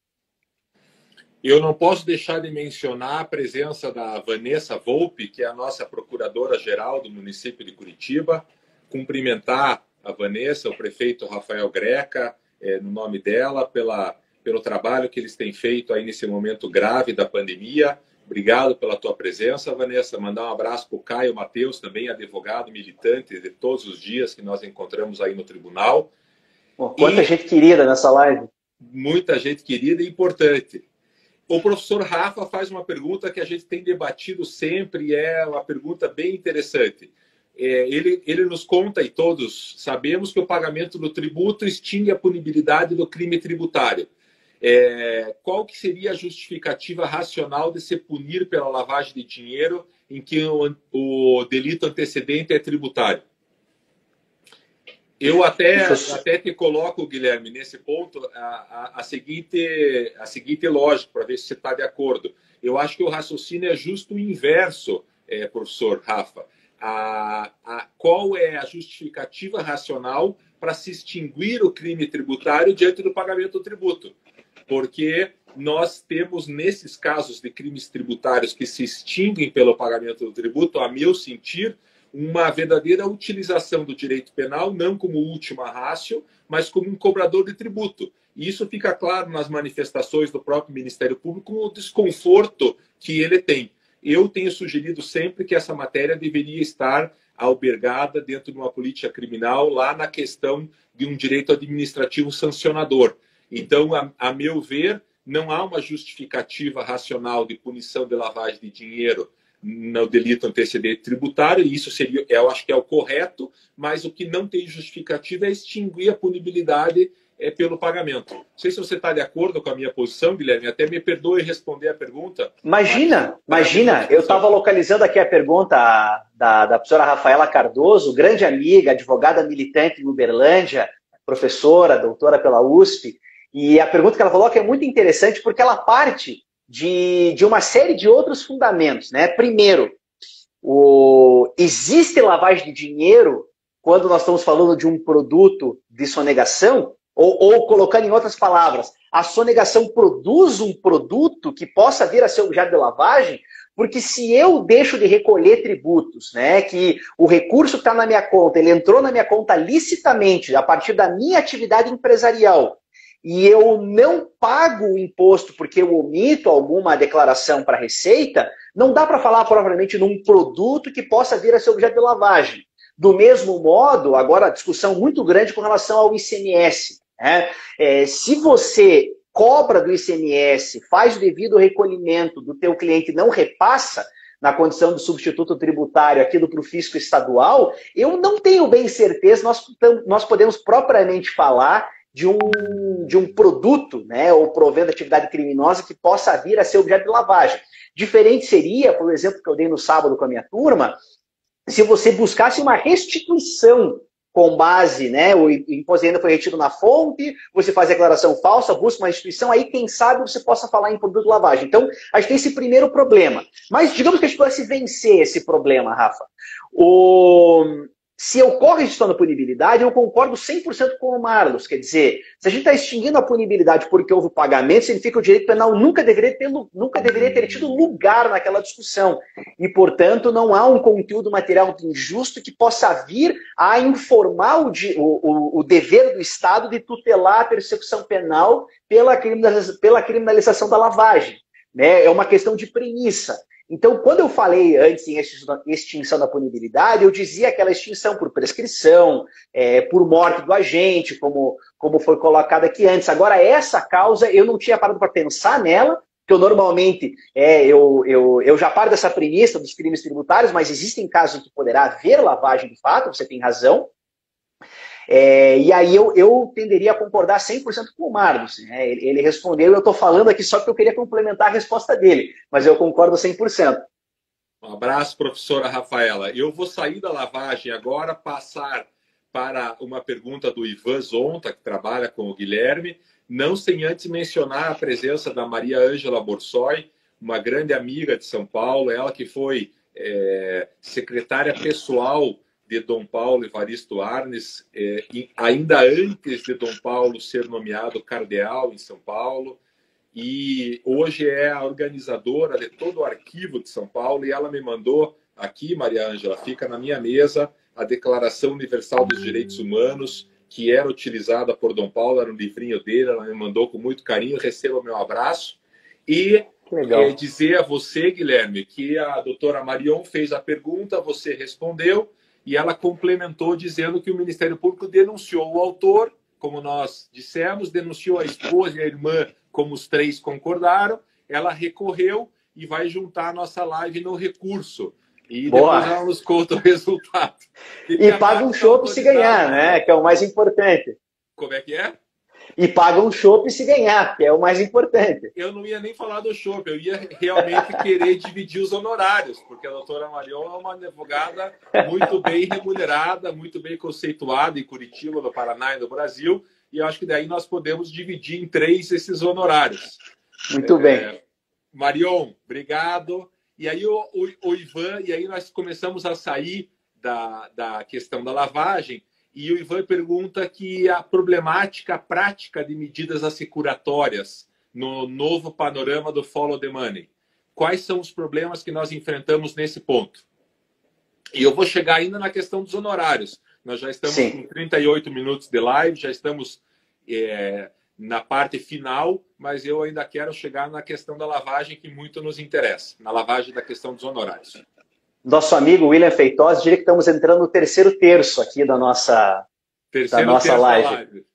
Eu não posso deixar de mencionar a presença da Vanessa Volpe, que é a nossa procuradora-geral do município de Curitiba. Cumprimentar a Vanessa, o prefeito Rafael Greca, no nome dela, pelo trabalho que eles têm feito aí nesse momento grave da pandemia. Obrigado pela tua presença, Vanessa. Mandar um abraço para o Caio Mateus, também advogado, militante de todos os dias que nós encontramos aí no tribunal. Quanta gente querida nessa live. Muita gente querida e importante. O professor Rafa faz uma pergunta que a gente tem debatido sempre e é uma pergunta bem interessante. Ele nos conta, e todos sabemos, que o pagamento do tributo extingue a punibilidade do crime tributário. Qual que seria a justificativa racional de se punir pela lavagem de dinheiro em que o delito antecedente é tributário? Eu até te coloco, Guilherme, nesse ponto, a seguinte lógica, para ver se você está de acordo. Eu acho que o raciocínio é justo o inverso, professor Rafa. Qual é a justificativa racional para se extinguir o crime tributário diante do pagamento do tributo? Porque nós temos, nesses casos de crimes tributários que se extinguem pelo pagamento do tributo, a meu sentir, uma verdadeira utilização do direito penal, não como última ratio, mas como um cobrador de tributo. E isso fica claro nas manifestações do próprio Ministério Público, com o desconforto que ele tem. Eu tenho sugerido sempre que essa matéria deveria estar albergada dentro de uma política criminal, lá na questão de um direito administrativo sancionador. Então, a meu ver, não há uma justificativa racional de punição de lavagem de dinheiro no delito antecedente tributário, e isso seria, eu acho que é o correto, mas o que não tem justificativa é extinguir a punibilidade pelo pagamento. Não sei se você está de acordo com a minha posição, Guilherme, até me perdoe responder a pergunta. Imagina, eu estava localizando aqui a pergunta da professora Rafaela Cardoso, grande amiga, advogada militante em Uberlândia, professora, doutora pela USP, e a pergunta que ela coloca é muito interessante porque ela parte de uma série de outros fundamentos, né? Primeiro, existe lavagem de dinheiro quando nós estamos falando de um produto de sonegação? Ou colocando em outras palavras, a sonegação produz um produto que possa vir a ser objeto de lavagem? Porque se eu deixo de recolher tributos, né, que o recurso que está na minha conta, ele entrou na minha conta licitamente, a partir da minha atividade empresarial, e eu não pago o imposto porque eu omito alguma declaração para a Receita, não dá para falar propriamente num produto que possa vir a ser objeto de lavagem. Do mesmo modo, agora a discussão muito grande com relação ao ICMS. Né? Se você cobra do ICMS, faz o devido recolhimento do teu cliente e não repassa, na condição de substituto tributário aquilo para o fisco estadual, eu não tenho bem certeza, nós podemos propriamente falar de um produto, né, ou provendo atividade criminosa que possa vir a ser objeto de lavagem. Diferente seria, por exemplo, que eu dei no sábado com a minha turma, se você buscasse uma restituição com base, né, o imposto de renda foi retido na fonte, você faz a declaração falsa, busca uma restituição, aí quem sabe você possa falar em produto de lavagem. Então, a gente tem esse primeiro problema. Mas digamos que a gente pudesse vencer esse problema, Rafa. Se ocorre extinção da punibilidade, eu concordo 100% com o Marlos. Quer dizer, se a gente está extinguindo a punibilidade porque houve pagamento, significa que o direito penal nunca deveria ter tido lugar naquela discussão. E, portanto, não há um conteúdo material injusto que possa vir a informar o dever do Estado de tutelar a persecução penal pela criminalização da lavagem. Né? É uma questão de premissa. Então, quando eu falei antes em extinção da punibilidade, eu dizia aquela extinção por prescrição, por morte do agente, como foi colocado aqui antes. Agora, essa causa, eu não tinha parado para pensar nela, porque eu normalmente, eu já paro dessa premissa dos crimes tributários, mas existem casos em que poderá haver lavagem de fato, você tem razão. E aí eu tenderia a concordar 100% com o Marlos. Né? Ele respondeu, eu estou falando aqui só porque eu queria complementar a resposta dele, mas eu concordo 100%. Um abraço, professora Rafaela. Eu vou sair da lavagem agora, passar para uma pergunta do Ivan Zonta, que trabalha com o Guilherme, não sem antes mencionar a presença da Maria Ângela Borsoi, uma grande amiga de São Paulo, ela que foi secretária pessoal de Dom Paulo Evaristo Arnes, ainda antes de Dom Paulo ser nomeado cardeal em São Paulo, e hoje é a organizadora de todo o arquivo de São Paulo, e ela me mandou aqui, Maria Ângela, fica na minha mesa, a Declaração Universal dos Direitos Humanos, que era utilizada por Dom Paulo, era um livrinho dele, ela me mandou com muito carinho, receba o meu abraço, e dizer a você, Guilherme, que a doutora Marion fez a pergunta, você respondeu, e ela complementou dizendo que o Ministério Público denunciou o autor, como nós dissemos, denunciou a esposa e a irmã, como os três concordaram, ela recorreu e vai juntar a nossa live no recurso. E depois ela nos conta o resultado. E paga um chopp se ganhar, né? Que é o mais importante. Como é que é? E paga um chopp se ganhar, que é o mais importante. Eu não ia nem falar do chopp, eu ia realmente querer dividir os honorários, porque a doutora Marion é uma advogada muito bem remunerada, muito bem conceituada em Curitiba, no Paraná e no Brasil, e eu acho que daí nós podemos dividir em 3 esses honorários. Muito bem. Marion, obrigado. E aí o Ivan, e aí nós começamos a sair da questão da lavagem, e o Ivan pergunta que a problemática prática de medidas assecuratórias no novo panorama do Follow the Money. Quais são os problemas que nós enfrentamos nesse ponto? E eu vou chegar ainda na questão dos honorários. Nós já estamos com 38 minutos de live, já estamos na parte final, mas eu ainda quero chegar na questão da lavagem que muito nos interessa, na lavagem da questão dos honorários. Nosso amigo William Feitosa diria que estamos entrando no terceiro terço aqui da nossa live.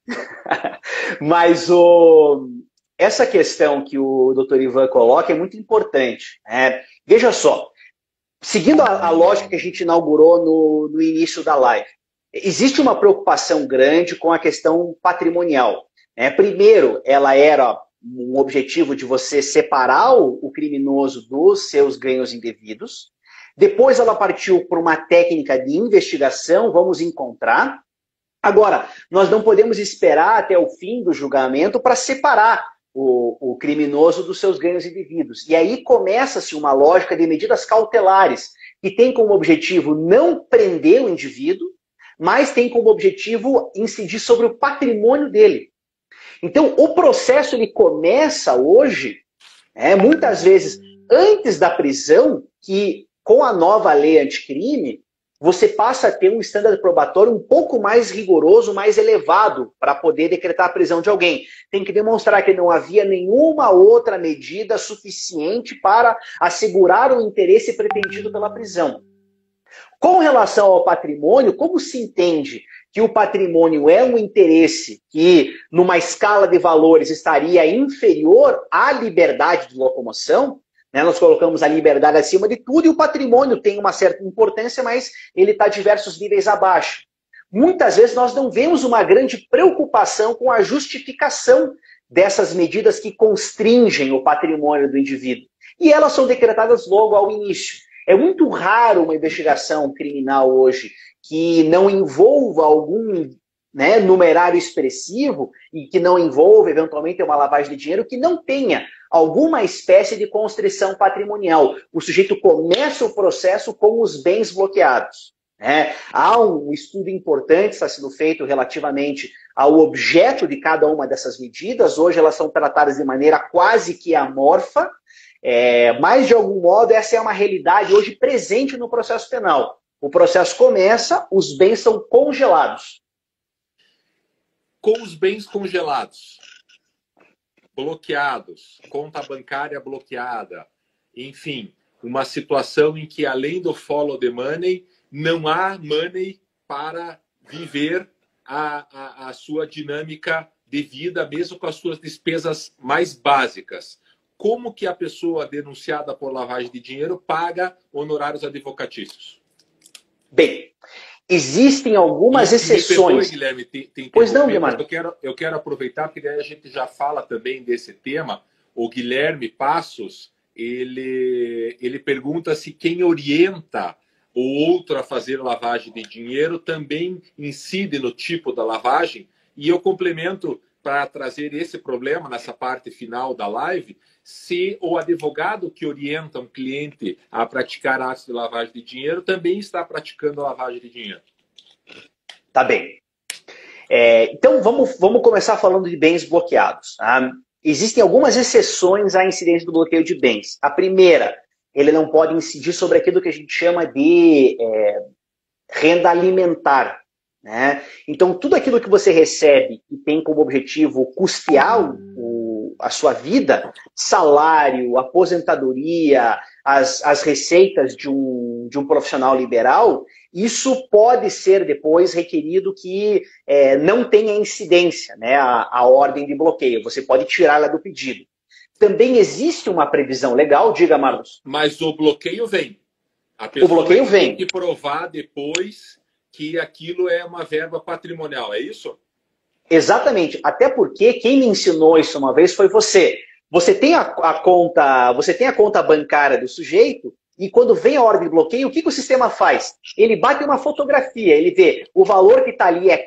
Mas essa questão que o Dr. Ivan coloca é muito importante. Veja só, seguindo a lógica que a gente inaugurou no início da live, existe uma preocupação grande com a questão patrimonial. Primeiro, ela era um objetivo de você separar o criminoso dos seus ganhos indevidos. Depois ela partiu por uma técnica de investigação, vamos encontrar. Agora, nós não podemos esperar até o fim do julgamento para separar o criminoso dos seus ganhos indevidos. E aí começa-se uma lógica de medidas cautelares, que tem como objetivo não prender o indivíduo, mas tem como objetivo incidir sobre o patrimônio dele. Então, o processo ele começa hoje, muitas vezes antes da prisão, que com a nova lei anticrime, você passa a ter um estándar probatório um pouco mais rigoroso, mais elevado, para poder decretar a prisão de alguém. Tem que demonstrar que não havia nenhuma outra medida suficiente para assegurar o interesse pretendido pela prisão. Com relação ao patrimônio, como se entende que o patrimônio é um interesse que, numa escala de valores, estaria inferior à liberdade de locomoção? né? Nós colocamos a liberdade acima de tudo e o patrimônio tem uma certa importância, mas ele está diversos níveis abaixo. Muitas vezes nós não vemos uma grande preocupação com a justificação dessas medidas que constringem o patrimônio do indivíduo. E elas são decretadas logo ao início. É muito raro uma investigação criminal hoje que não envolva algum, né, numerário expressivo e que não envolva, eventualmente, uma lavagem de dinheiro, que não tenha alguma espécie de constrição patrimonial. O sujeito começa o processo com os bens bloqueados. Há um estudo importante que está sendo feito relativamente ao objeto de cada uma dessas medidas. Hoje elas são tratadas de maneira quase que amorfa, mas de algum modo essa é uma realidade hoje presente no processo penal. O processo começa, os bens são congelados. Com os bens congelados, bloqueados, conta bancária bloqueada, enfim, uma situação em que além do follow the money, não há money para viver a sua dinâmica de vida, mesmo com as suas despesas mais básicas. Como que a pessoa denunciada por lavagem de dinheiro paga honorários advocatícios? Bem, existem algumas exceções. Me perdoe, Guilherme, pois não, Guilherme. Eu quero aproveitar, porque daí a gente já fala também desse tema. O Guilherme Passos, ele pergunta se quem orienta o outro a fazer lavagem de dinheiro também incide no tipo da lavagem. E eu complemento para trazer esse problema nessa parte final da live, se o advogado que orienta um cliente a praticar atos de lavagem de dinheiro também está praticando lavagem de dinheiro. Tá bem. Então, vamos começar falando de bens bloqueados. Tá? Existem algumas exceções à incidência do bloqueio de bens. A primeira, ele não pode incidir sobre aquilo que a gente chama de renda alimentar. Né? Então, tudo aquilo que você recebe e tem como objetivo custear a sua vida, salário, aposentadoria, as receitas de um profissional liberal, isso pode ser depois requerido que não tenha incidência, né, a ordem de bloqueio. Você pode tirá-la do pedido. Também existe uma previsão legal, diga, Marlos. Mas o bloqueio vem. O bloqueio vem. Tem que provar depois que aquilo é uma verba patrimonial, é isso? Exatamente. Até porque quem me ensinou isso uma vez foi você. Você tem a conta bancária do sujeito e quando vem a ordem de bloqueio, o que o sistema faz? Ele bate uma fotografia, ele vê o valor que está ali é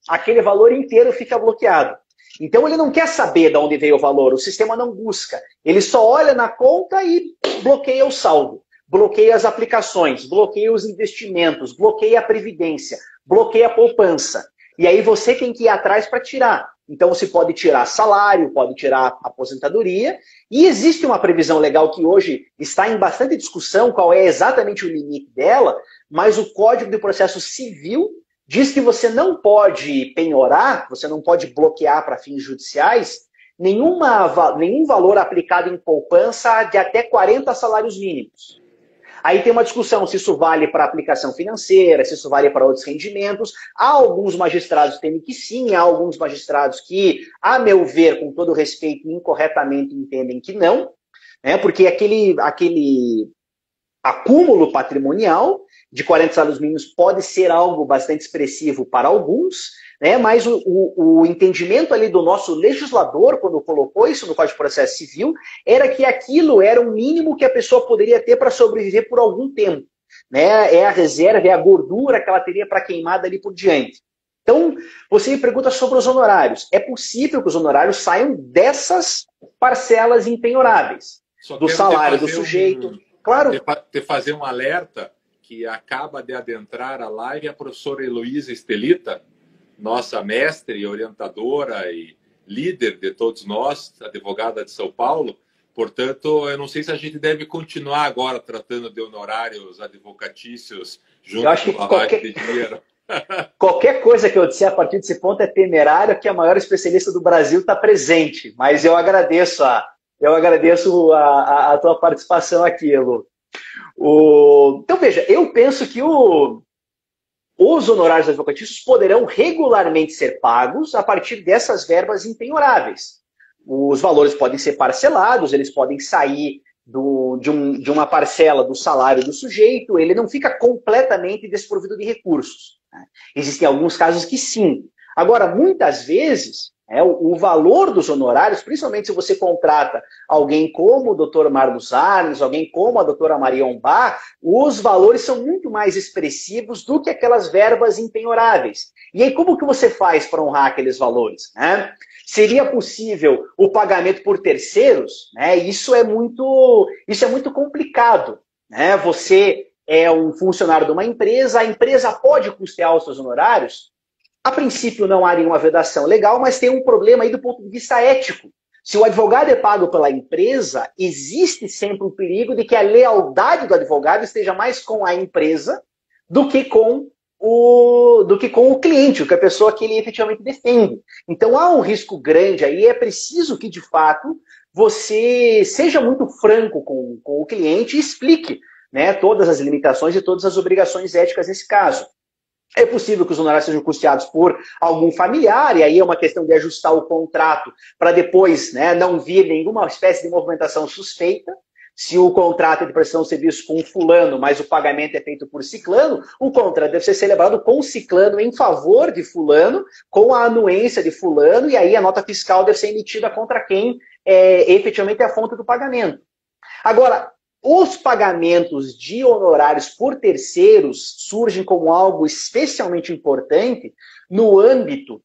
aquele valor inteiro fica bloqueado. Então ele não quer saber de onde veio o valor, o sistema não busca. Ele só olha na conta e bloqueia o saldo. Bloqueia as aplicações, bloqueia os investimentos, bloqueia a previdência, bloqueia a poupança. E aí você tem que ir atrás para tirar. Então você pode tirar salário, pode tirar aposentadoria. E existe uma previsão legal que hoje está em bastante discussão, qual é exatamente o limite dela, mas o Código de Processo Civil diz que você não pode penhorar, você não pode bloquear para fins judiciais, nenhum valor aplicado em poupança de até 40 salários mínimos. Aí tem uma discussão se isso vale para aplicação financeira, se isso vale para outros rendimentos. Há alguns magistrados que temem que sim, há alguns magistrados que, a meu ver, com todo respeito, incorretamente entendem que não, né? Porque aquele acúmulo patrimonial de 40 salários mínimos pode ser algo bastante expressivo para alguns, né? Mas o entendimento ali do nosso legislador, quando colocou isso no Código de Processo Civil, era que aquilo era o mínimo que a pessoa poderia ter para sobreviver por algum tempo. Né? É a reserva, é a gordura que ela teria para queimar dali por diante. Então, você me pergunta sobre os honorários. É possível que os honorários saiam dessas parcelas impenhoráveis, do salário do sujeito. Claro. Fazer um alerta que acaba de adentrar a live a professora Heloísa Estelita, nossa mestre, orientadora e líder de todos nós, advogada de São Paulo. Portanto, eu não sei se a gente deve continuar agora tratando de honorários advocatícios junto com a lavagem de dinheiro. Qualquer coisa que eu disser a partir desse ponto é temerário, que a maior especialista do Brasil está presente. Mas eu agradeço a tua participação aqui, Elo. Então, veja, eu penso que os honorários advocatícios poderão regularmente ser pagos a partir dessas verbas impenhoráveis. Os valores podem ser parcelados, eles podem sair de uma parcela do salário do sujeito, ele não fica completamente desprovido de recursos, né? Existem alguns casos que sim. Agora, muitas vezes, o valor dos honorários, principalmente se você contrata alguém como o Dr. Marlos Arnes, alguém como a doutora Marion Bach, os valores são muito mais expressivos do que aquelas verbas impenhoráveis. E aí, como que você faz para honrar aqueles valores, né? Seria possível o pagamento por terceiros, né? Isso é muito complicado, né? Você é um funcionário de uma empresa, a empresa pode custear os seus honorários? A princípio não há nenhuma vedação legal, mas tem um problema aí do ponto de vista ético. Se o advogado é pago pela empresa, existe sempre o perigo de que a lealdade do advogado esteja mais com a empresa do que com o cliente, o que a pessoa que ele efetivamente defende. Então há um risco grande aí, é preciso que, de fato, você seja muito franco com o cliente e explique, né, todas as limitações e todas as obrigações éticas nesse caso. É possível que os honorários sejam custeados por algum familiar, e aí é uma questão de ajustar o contrato para depois, né, não vir nenhuma espécie de movimentação suspeita. Se o contrato é de prestação de serviço com fulano, mas o pagamento é feito por ciclano, o contrato deve ser celebrado com ciclano em favor de fulano, com a anuência de fulano, e aí a nota fiscal deve ser emitida contra quem efetivamente é a fonte do pagamento. Agora, os pagamentos de honorários por terceiros surgem como algo especialmente importante no âmbito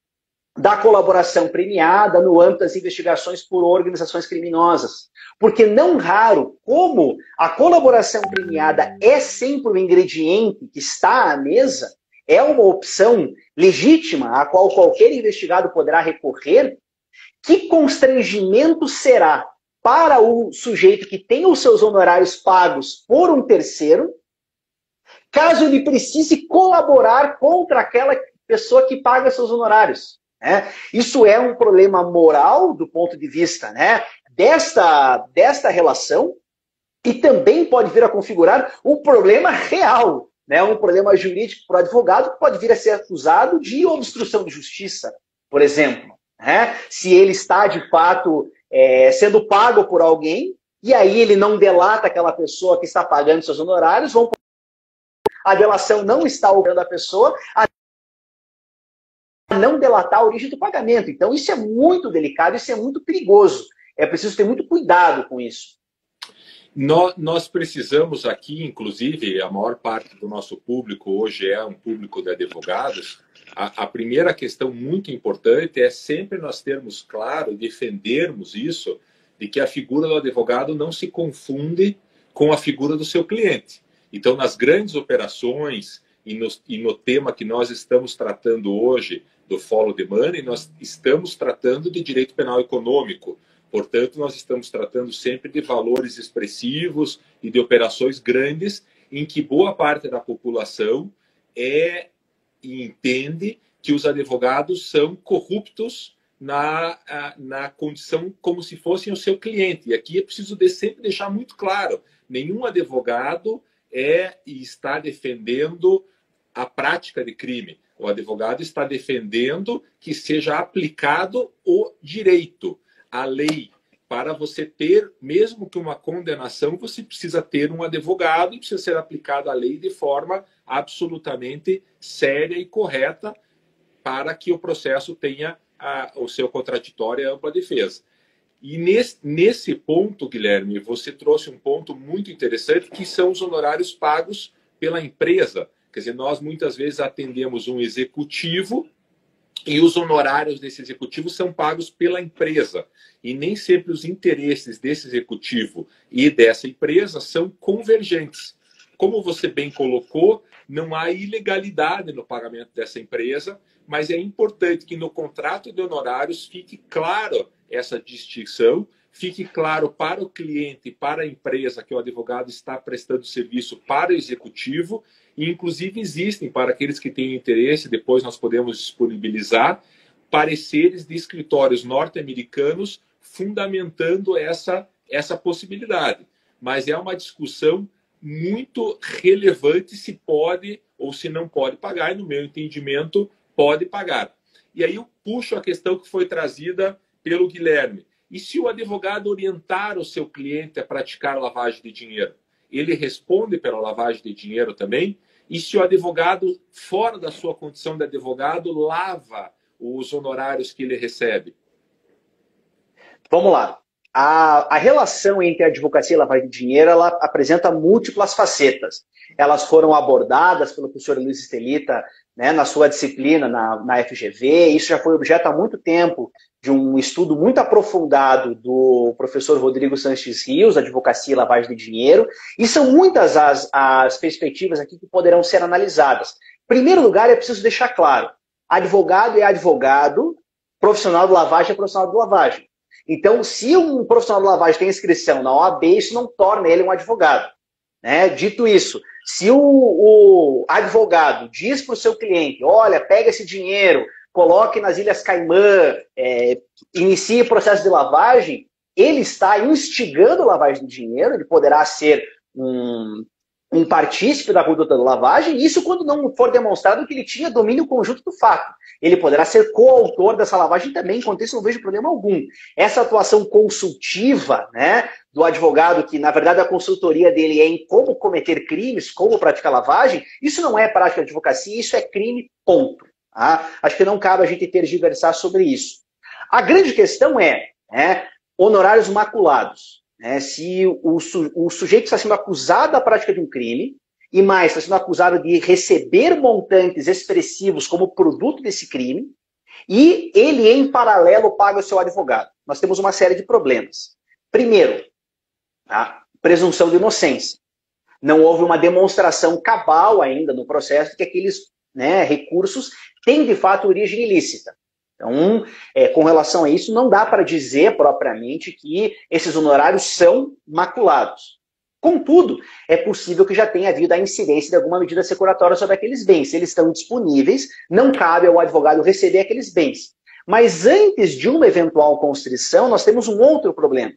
da colaboração premiada, no âmbito das investigações por organizações criminosas. Porque não raro, como a colaboração premiada é sempre um ingrediente que está à mesa, é uma opção legítima a qual qualquer investigado poderá recorrer, que constrangimento será para o sujeito que tem os seus honorários pagos por um terceiro, caso ele precise colaborar contra aquela pessoa que paga seus honorários, né? Isso é um problema moral do ponto de vista, né, desta relação, e também pode vir a configurar um problema real, né, um problema jurídico para o advogado, que pode vir a ser acusado de obstrução de justiça, por exemplo, né? Se ele está, de fato, sendo pago por alguém, e aí ele não delata aquela pessoa que está pagando seus honorários, a delação não está obrigando a pessoa a não delatar a origem do pagamento. Então isso é muito delicado, isso é muito perigoso. É preciso ter muito cuidado com isso. Nós precisamos aqui, inclusive, a maior parte do nosso público hoje é um público de advogados. A primeira questão muito importante é sempre nós termos claro, defendermos isso, de que a figura do advogado não se confunde com a figura do seu cliente. Então, nas grandes operações e no tema que nós estamos tratando hoje, do follow the money, nós estamos tratando de direito penal econômico. Portanto, nós estamos tratando sempre de valores expressivos e de operações grandes em que boa parte da população entende que os advogados são corruptos na condição como se fossem o seu cliente. E aqui é preciso sempre deixar muito claro, nenhum advogado e está defendendo a prática de crime. O advogado está defendendo que seja aplicado o direito, a lei. Para você ter, mesmo que uma condenação, você precisa ter um advogado e precisa ser aplicada a lei de forma absolutamente séria e correta para que o processo tenha o seu contraditório e a ampla defesa. E nesse ponto, Guilherme, você trouxe um ponto muito interessante, que são os honorários pagos pela empresa. Quer dizer, nós muitas vezes atendemos um executivo e os honorários desse executivo são pagos pela empresa. E nem sempre os interesses desse executivo e dessa empresa são convergentes. Como você bem colocou, não há ilegalidade no pagamento dessa empresa, mas é importante que no contrato de honorários fique claro essa distinção, fique claro para o cliente, para a empresa, que o advogado está prestando serviço para o executivo, e inclusive existem, para aqueles que têm interesse, depois nós podemos disponibilizar, pareceres de escritórios norte-americanos fundamentando essa possibilidade. Mas é uma discussão muito relevante se pode ou se não pode pagar, e no meu entendimento, pode pagar. E aí eu puxo a questão que foi trazida pelo Guilherme. E se o advogado orientar o seu cliente a praticar lavagem de dinheiro, ele responde pela lavagem de dinheiro também? E se o advogado, fora da sua condição de advogado, lava os honorários que ele recebe? Vamos lá. A relação entre a advocacia e a lavagem de dinheiro, ela apresenta múltiplas facetas. Elas foram abordadas pelo professor Luiz Estelita, né, na sua disciplina na FGV. Isso já foi objeto há muito tempo de um estudo muito aprofundado do professor Rodrigo Sanches Rios, Advocacia e Lavagem de Dinheiro. E são muitas as perspectivas aqui que poderão ser analisadas. Em primeiro lugar, é preciso deixar claro, advogado é advogado, profissional de lavagem é profissional de lavagem. Então, se um profissional de lavagem tem inscrição na OAB, isso não torna ele um advogado. Né? Dito isso, se o advogado diz para o seu cliente, olha, pega esse dinheiro, coloque nas Ilhas Caimã, inicie o processo de lavagem, ele está instigando a lavagem de dinheiro, ele poderá ser um partícipe da conduta da lavagem, isso quando não for demonstrado que ele tinha domínio conjunto do fato. Ele poderá ser coautor dessa lavagem também, enquanto isso não vejo problema algum. Essa atuação consultiva, né, do advogado, que na verdade a consultoria dele é em como cometer crimes, como praticar lavagem, isso não é prática de advocacia, isso é crime, ponto. Tá? Acho que não cabe a gente tergiversar sobre isso. A grande questão é, né, honorários maculados. Se o sujeito está sendo acusado da prática de um crime, e mais, está sendo acusado de receber montantes expressivos como produto desse crime, e ele, em paralelo, paga o seu advogado. Nós temos uma série de problemas. Primeiro, a presunção de inocência. Não houve uma demonstração cabal ainda no processo de que aqueles, né, recursos têm, de fato, origem ilícita. Então, com relação a isso, não dá para dizer propriamente que esses honorários são maculados. Contudo, é possível que já tenha havido a incidência de alguma medida securatória sobre aqueles bens. Se eles estão disponíveis, não cabe ao advogado receber aqueles bens. Mas antes de uma eventual constrição, nós temos um outro problema.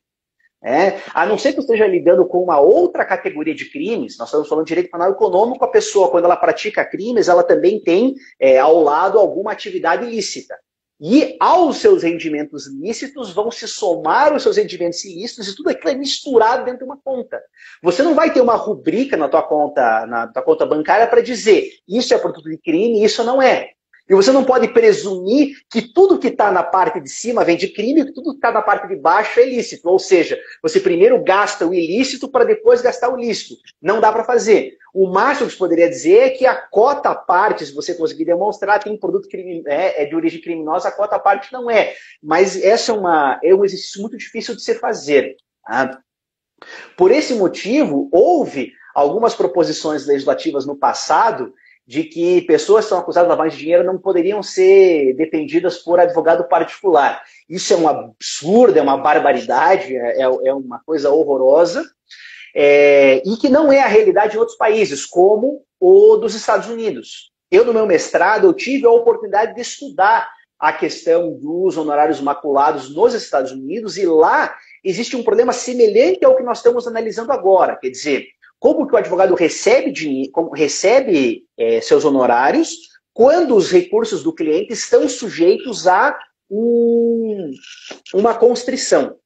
A não ser que eu esteja lidando com uma outra categoria de crimes, nós estamos falando de direito penal econômico, a pessoa, quando ela pratica crimes, ela também tem ao lado alguma atividade ilícita. E aos seus rendimentos lícitos vão se somar os seus rendimentos ilícitos e tudo aquilo é misturado dentro de uma conta. Você não vai ter uma rubrica na tua conta bancária para dizer isso é produto de crime e isso não é. E você não pode presumir que tudo que está na parte de cima vem de crime e que tudo que está na parte de baixo é ilícito. Ou seja, você primeiro gasta o ilícito para depois gastar o lícito. Não dá para fazer. O máximo que você poderia dizer é que a cota à parte, se você conseguir demonstrar, tem um produto de origem criminosa, a cota à parte não é. Mas essa é um exercício muito difícil de se fazer. Tá? Por esse motivo, houve algumas proposições legislativas no passado de que pessoas que são acusadas de lavagem de dinheiro não poderiam ser defendidas por advogado particular. Isso é um absurdo, é uma barbaridade, é uma coisa horrorosa, e que não é a realidade em outros países, como o dos Estados Unidos. Eu, no meu mestrado, eu tive a oportunidade de estudar a questão dos honorários maculados nos Estados Unidos, e lá existe um problema semelhante ao que nós estamos analisando agora, quer dizer, como que o advogado recebe seus honorários quando os recursos do cliente estão sujeitos a uma constrição.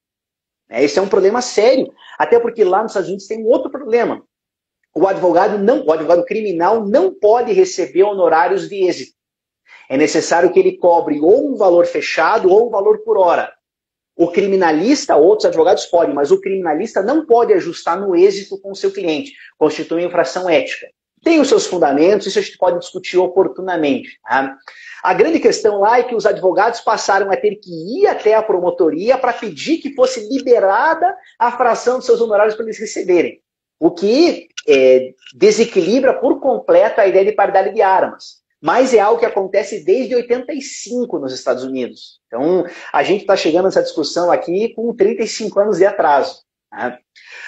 Esse é um problema sério, até porque lá nos Estados Unidos tem um outro problema. O advogado criminal não pode receber honorários de êxito. É necessário que ele cobre ou um valor fechado ou um valor por hora. O criminalista, outros advogados podem, mas o criminalista não pode ajustar no êxito com o seu cliente. Constitui infração ética. Tem os seus fundamentos, isso a gente pode discutir oportunamente. Tá? A grande questão lá é que os advogados passaram a ter que ir até a promotoria para pedir que fosse liberada a fração dos seus honorários para eles receberem. O que desequilibra por completo a ideia de paridade de armas. Mas é algo que acontece desde 85 nos Estados Unidos. Então, a gente está chegando nessa discussão aqui com 35 anos de atraso. Né?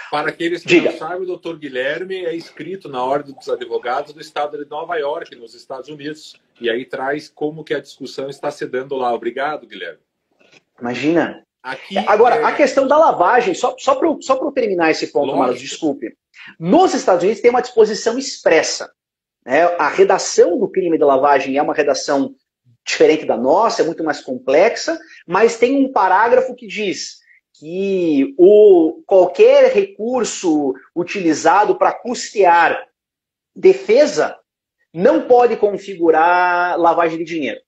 Para aqueles que não sabem, o doutor Guilherme é inscrito na Ordem dos Advogados do Estado de Nova York, nos Estados Unidos. E aí traz como que a discussão está se dando lá. Obrigado, Guilherme. Imagina. Agora, a questão da lavagem, só para eu terminar esse ponto, Marcos, desculpe. Nos Estados Unidos tem uma disposição expressa. A redação do crime de lavagem é uma redação diferente da nossa, é muito mais complexa, mas tem um parágrafo que diz que qualquer recurso utilizado para custear defesa não pode configurar lavagem de dinheiro.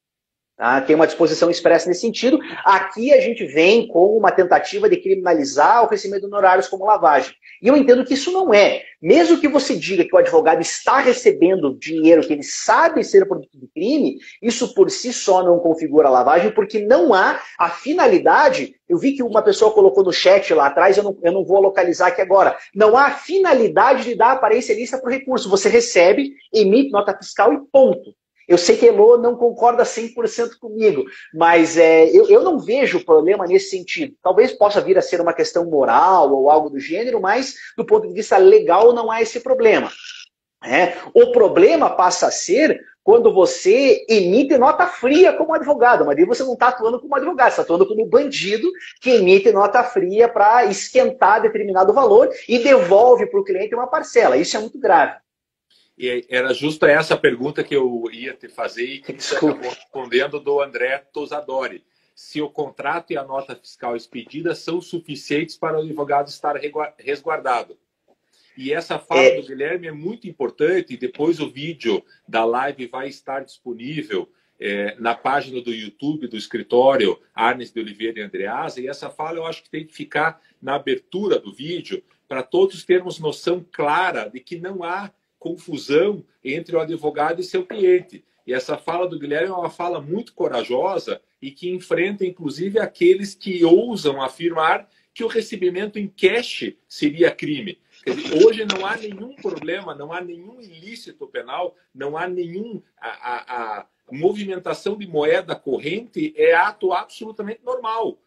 Tá? Tem uma disposição expressa nesse sentido. Aqui a gente vem com uma tentativa de criminalizar o recebimento de honorários como lavagem. E eu entendo que isso não é. Mesmo que você diga que o advogado está recebendo dinheiro que ele sabe ser produto de crime, isso por si só não configura lavagem, porque não há a finalidade. Eu vi que uma pessoa colocou no chat lá atrás, eu não vou localizar aqui agora. Não há a finalidade de dar aparência ilícita para o recurso. Você recebe, emite nota fiscal e ponto. Eu sei que Elô não concorda 100% comigo, mas eu não vejo problema nesse sentido. Talvez possa vir a ser uma questão moral ou algo do gênero, mas do ponto de vista legal não há esse problema. O problema passa a ser quando você emite nota fria como advogado, mas aí você não está atuando como advogado, você está atuando como bandido que emite nota fria para esquentar determinado valor e devolve para o cliente uma parcela. Isso é muito grave. E era justa essa pergunta que eu ia te fazer e que você acabou respondendo do André Tosadori. Se o contrato e a nota fiscal expedida são suficientes para o advogado estar resguardado. E essa fala do Guilherme é muito importante. Depois o vídeo da live vai estar disponível na página do YouTube do escritório Arnes de Oliveira e Andreasa. E essa fala eu acho que tem que ficar na abertura do vídeo para todos termos noção clara de que não há confusão entre o advogado e seu cliente. E essa fala do Guilherme é uma fala muito corajosa e que enfrenta, inclusive, aqueles que ousam afirmar que o recebimento em cash seria crime. Quer dizer, hoje não há nenhum problema, não há nenhum ilícito penal, não há nenhum... A movimentação de moeda corrente é ato absolutamente normal.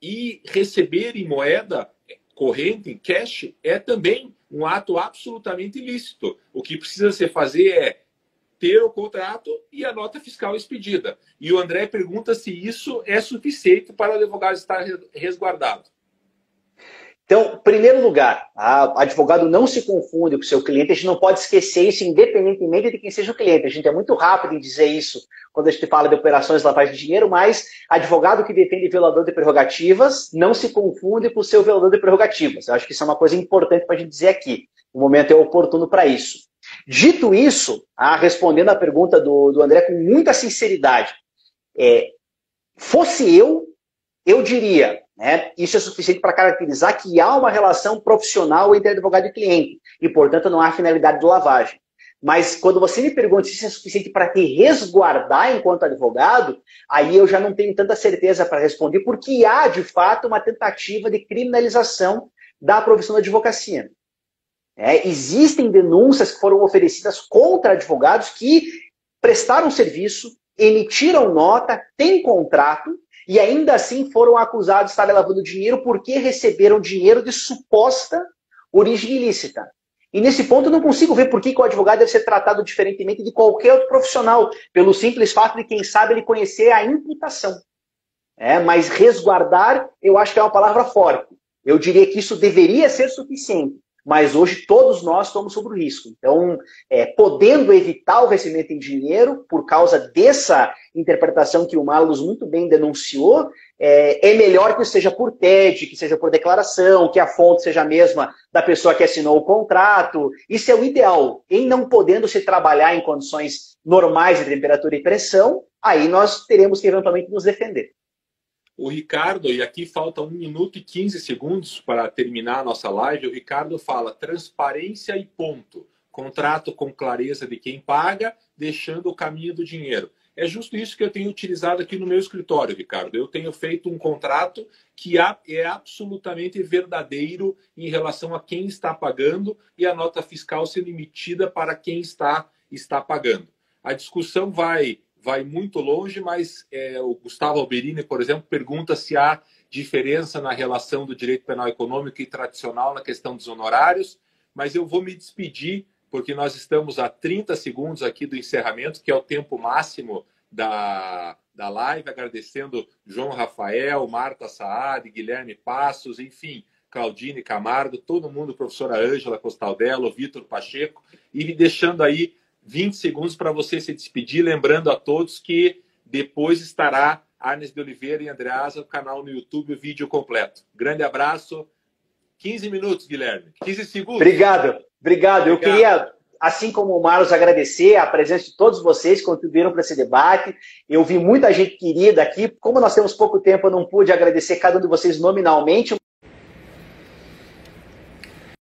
E receber em moeda corrente, em cash, é também um ato absolutamente ilícito. O que precisa se fazer é ter o contrato e a nota fiscal expedida. E o André pergunta se isso é suficiente para o advogado estar resguardado. Então, em primeiro lugar, o advogado não se confunde com o seu cliente, a gente não pode esquecer isso independentemente de quem seja o cliente. A gente é muito rápido em dizer isso quando a gente fala de operações de lavagem de dinheiro, mas advogado que defende violador de prerrogativas não se confunde com o seu violador de prerrogativas. Eu acho que isso é uma coisa importante para a gente dizer aqui. O momento é oportuno para isso. Dito isso, respondendo a pergunta do André com muita sinceridade, fosse eu diria, isso é suficiente para caracterizar que há uma relação profissional entre advogado e cliente, e, portanto, não há finalidade de lavagem. Mas quando você me pergunta se isso é suficiente para te resguardar enquanto advogado, aí eu já não tenho tanta certeza para responder, porque há, de fato, uma tentativa de criminalização da profissão da advocacia. Existem denúncias que foram oferecidas contra advogados que prestaram serviço, emitiram nota, têm contrato, e ainda assim foram acusados de estarem lavando dinheiro porque receberam dinheiro de suposta origem ilícita. E nesse ponto eu não consigo ver por que o advogado deve ser tratado diferentemente de qualquer outro profissional, pelo simples fato de, quem sabe, ele conhecer a imputação. Mas resguardar, eu acho que é uma palavra forte. Eu diria que isso deveria ser suficiente. Mas hoje todos nós estamos sob o risco. Então, podendo evitar o recebimento em dinheiro, por causa dessa interpretação que o Marlos muito bem denunciou, é melhor que seja por TED, que seja por declaração, que a fonte seja a mesma da pessoa que assinou o contrato. Isso é o ideal. Em não podendo se trabalhar em condições normais de temperatura e pressão, aí nós teremos que eventualmente nos defender. O Ricardo, e aqui falta 1 minuto e 15 segundos para terminar a nossa live, o Ricardo fala transparência e ponto. Contrato com clareza de quem paga, deixando o caminho do dinheiro. É justo isso que eu tenho utilizado aqui no meu escritório, Ricardo. Eu tenho feito um contrato que é absolutamente verdadeiro em relação a quem está pagando e a nota fiscal sendo emitida para quem está pagando. A discussão vai muito longe, mas o Gustavo Alberini, por exemplo, pergunta se há diferença na relação do direito penal econômico e tradicional na questão dos honorários, mas eu vou me despedir, porque nós estamos a 30 segundos aqui do encerramento, que é o tempo máximo da live, agradecendo João Rafael, Marta Saad, Guilherme Passos, enfim, Claudine Camargo, todo mundo, professora Ângela Costaldello, Vitor Pacheco, e deixando aí 20 segundos para você se despedir, lembrando a todos que depois estará Arnes de Oliveira e Andreasa, o canal no YouTube, o vídeo completo. Grande abraço. 15 minutos, Guilherme. 15 segundos. Obrigado, obrigado. Eu queria, assim como o Marlos, agradecer a presença de todos vocês que contribuíram para esse debate. Eu vi muita gente querida aqui. Como nós temos pouco tempo, eu não pude agradecer cada um de vocês nominalmente,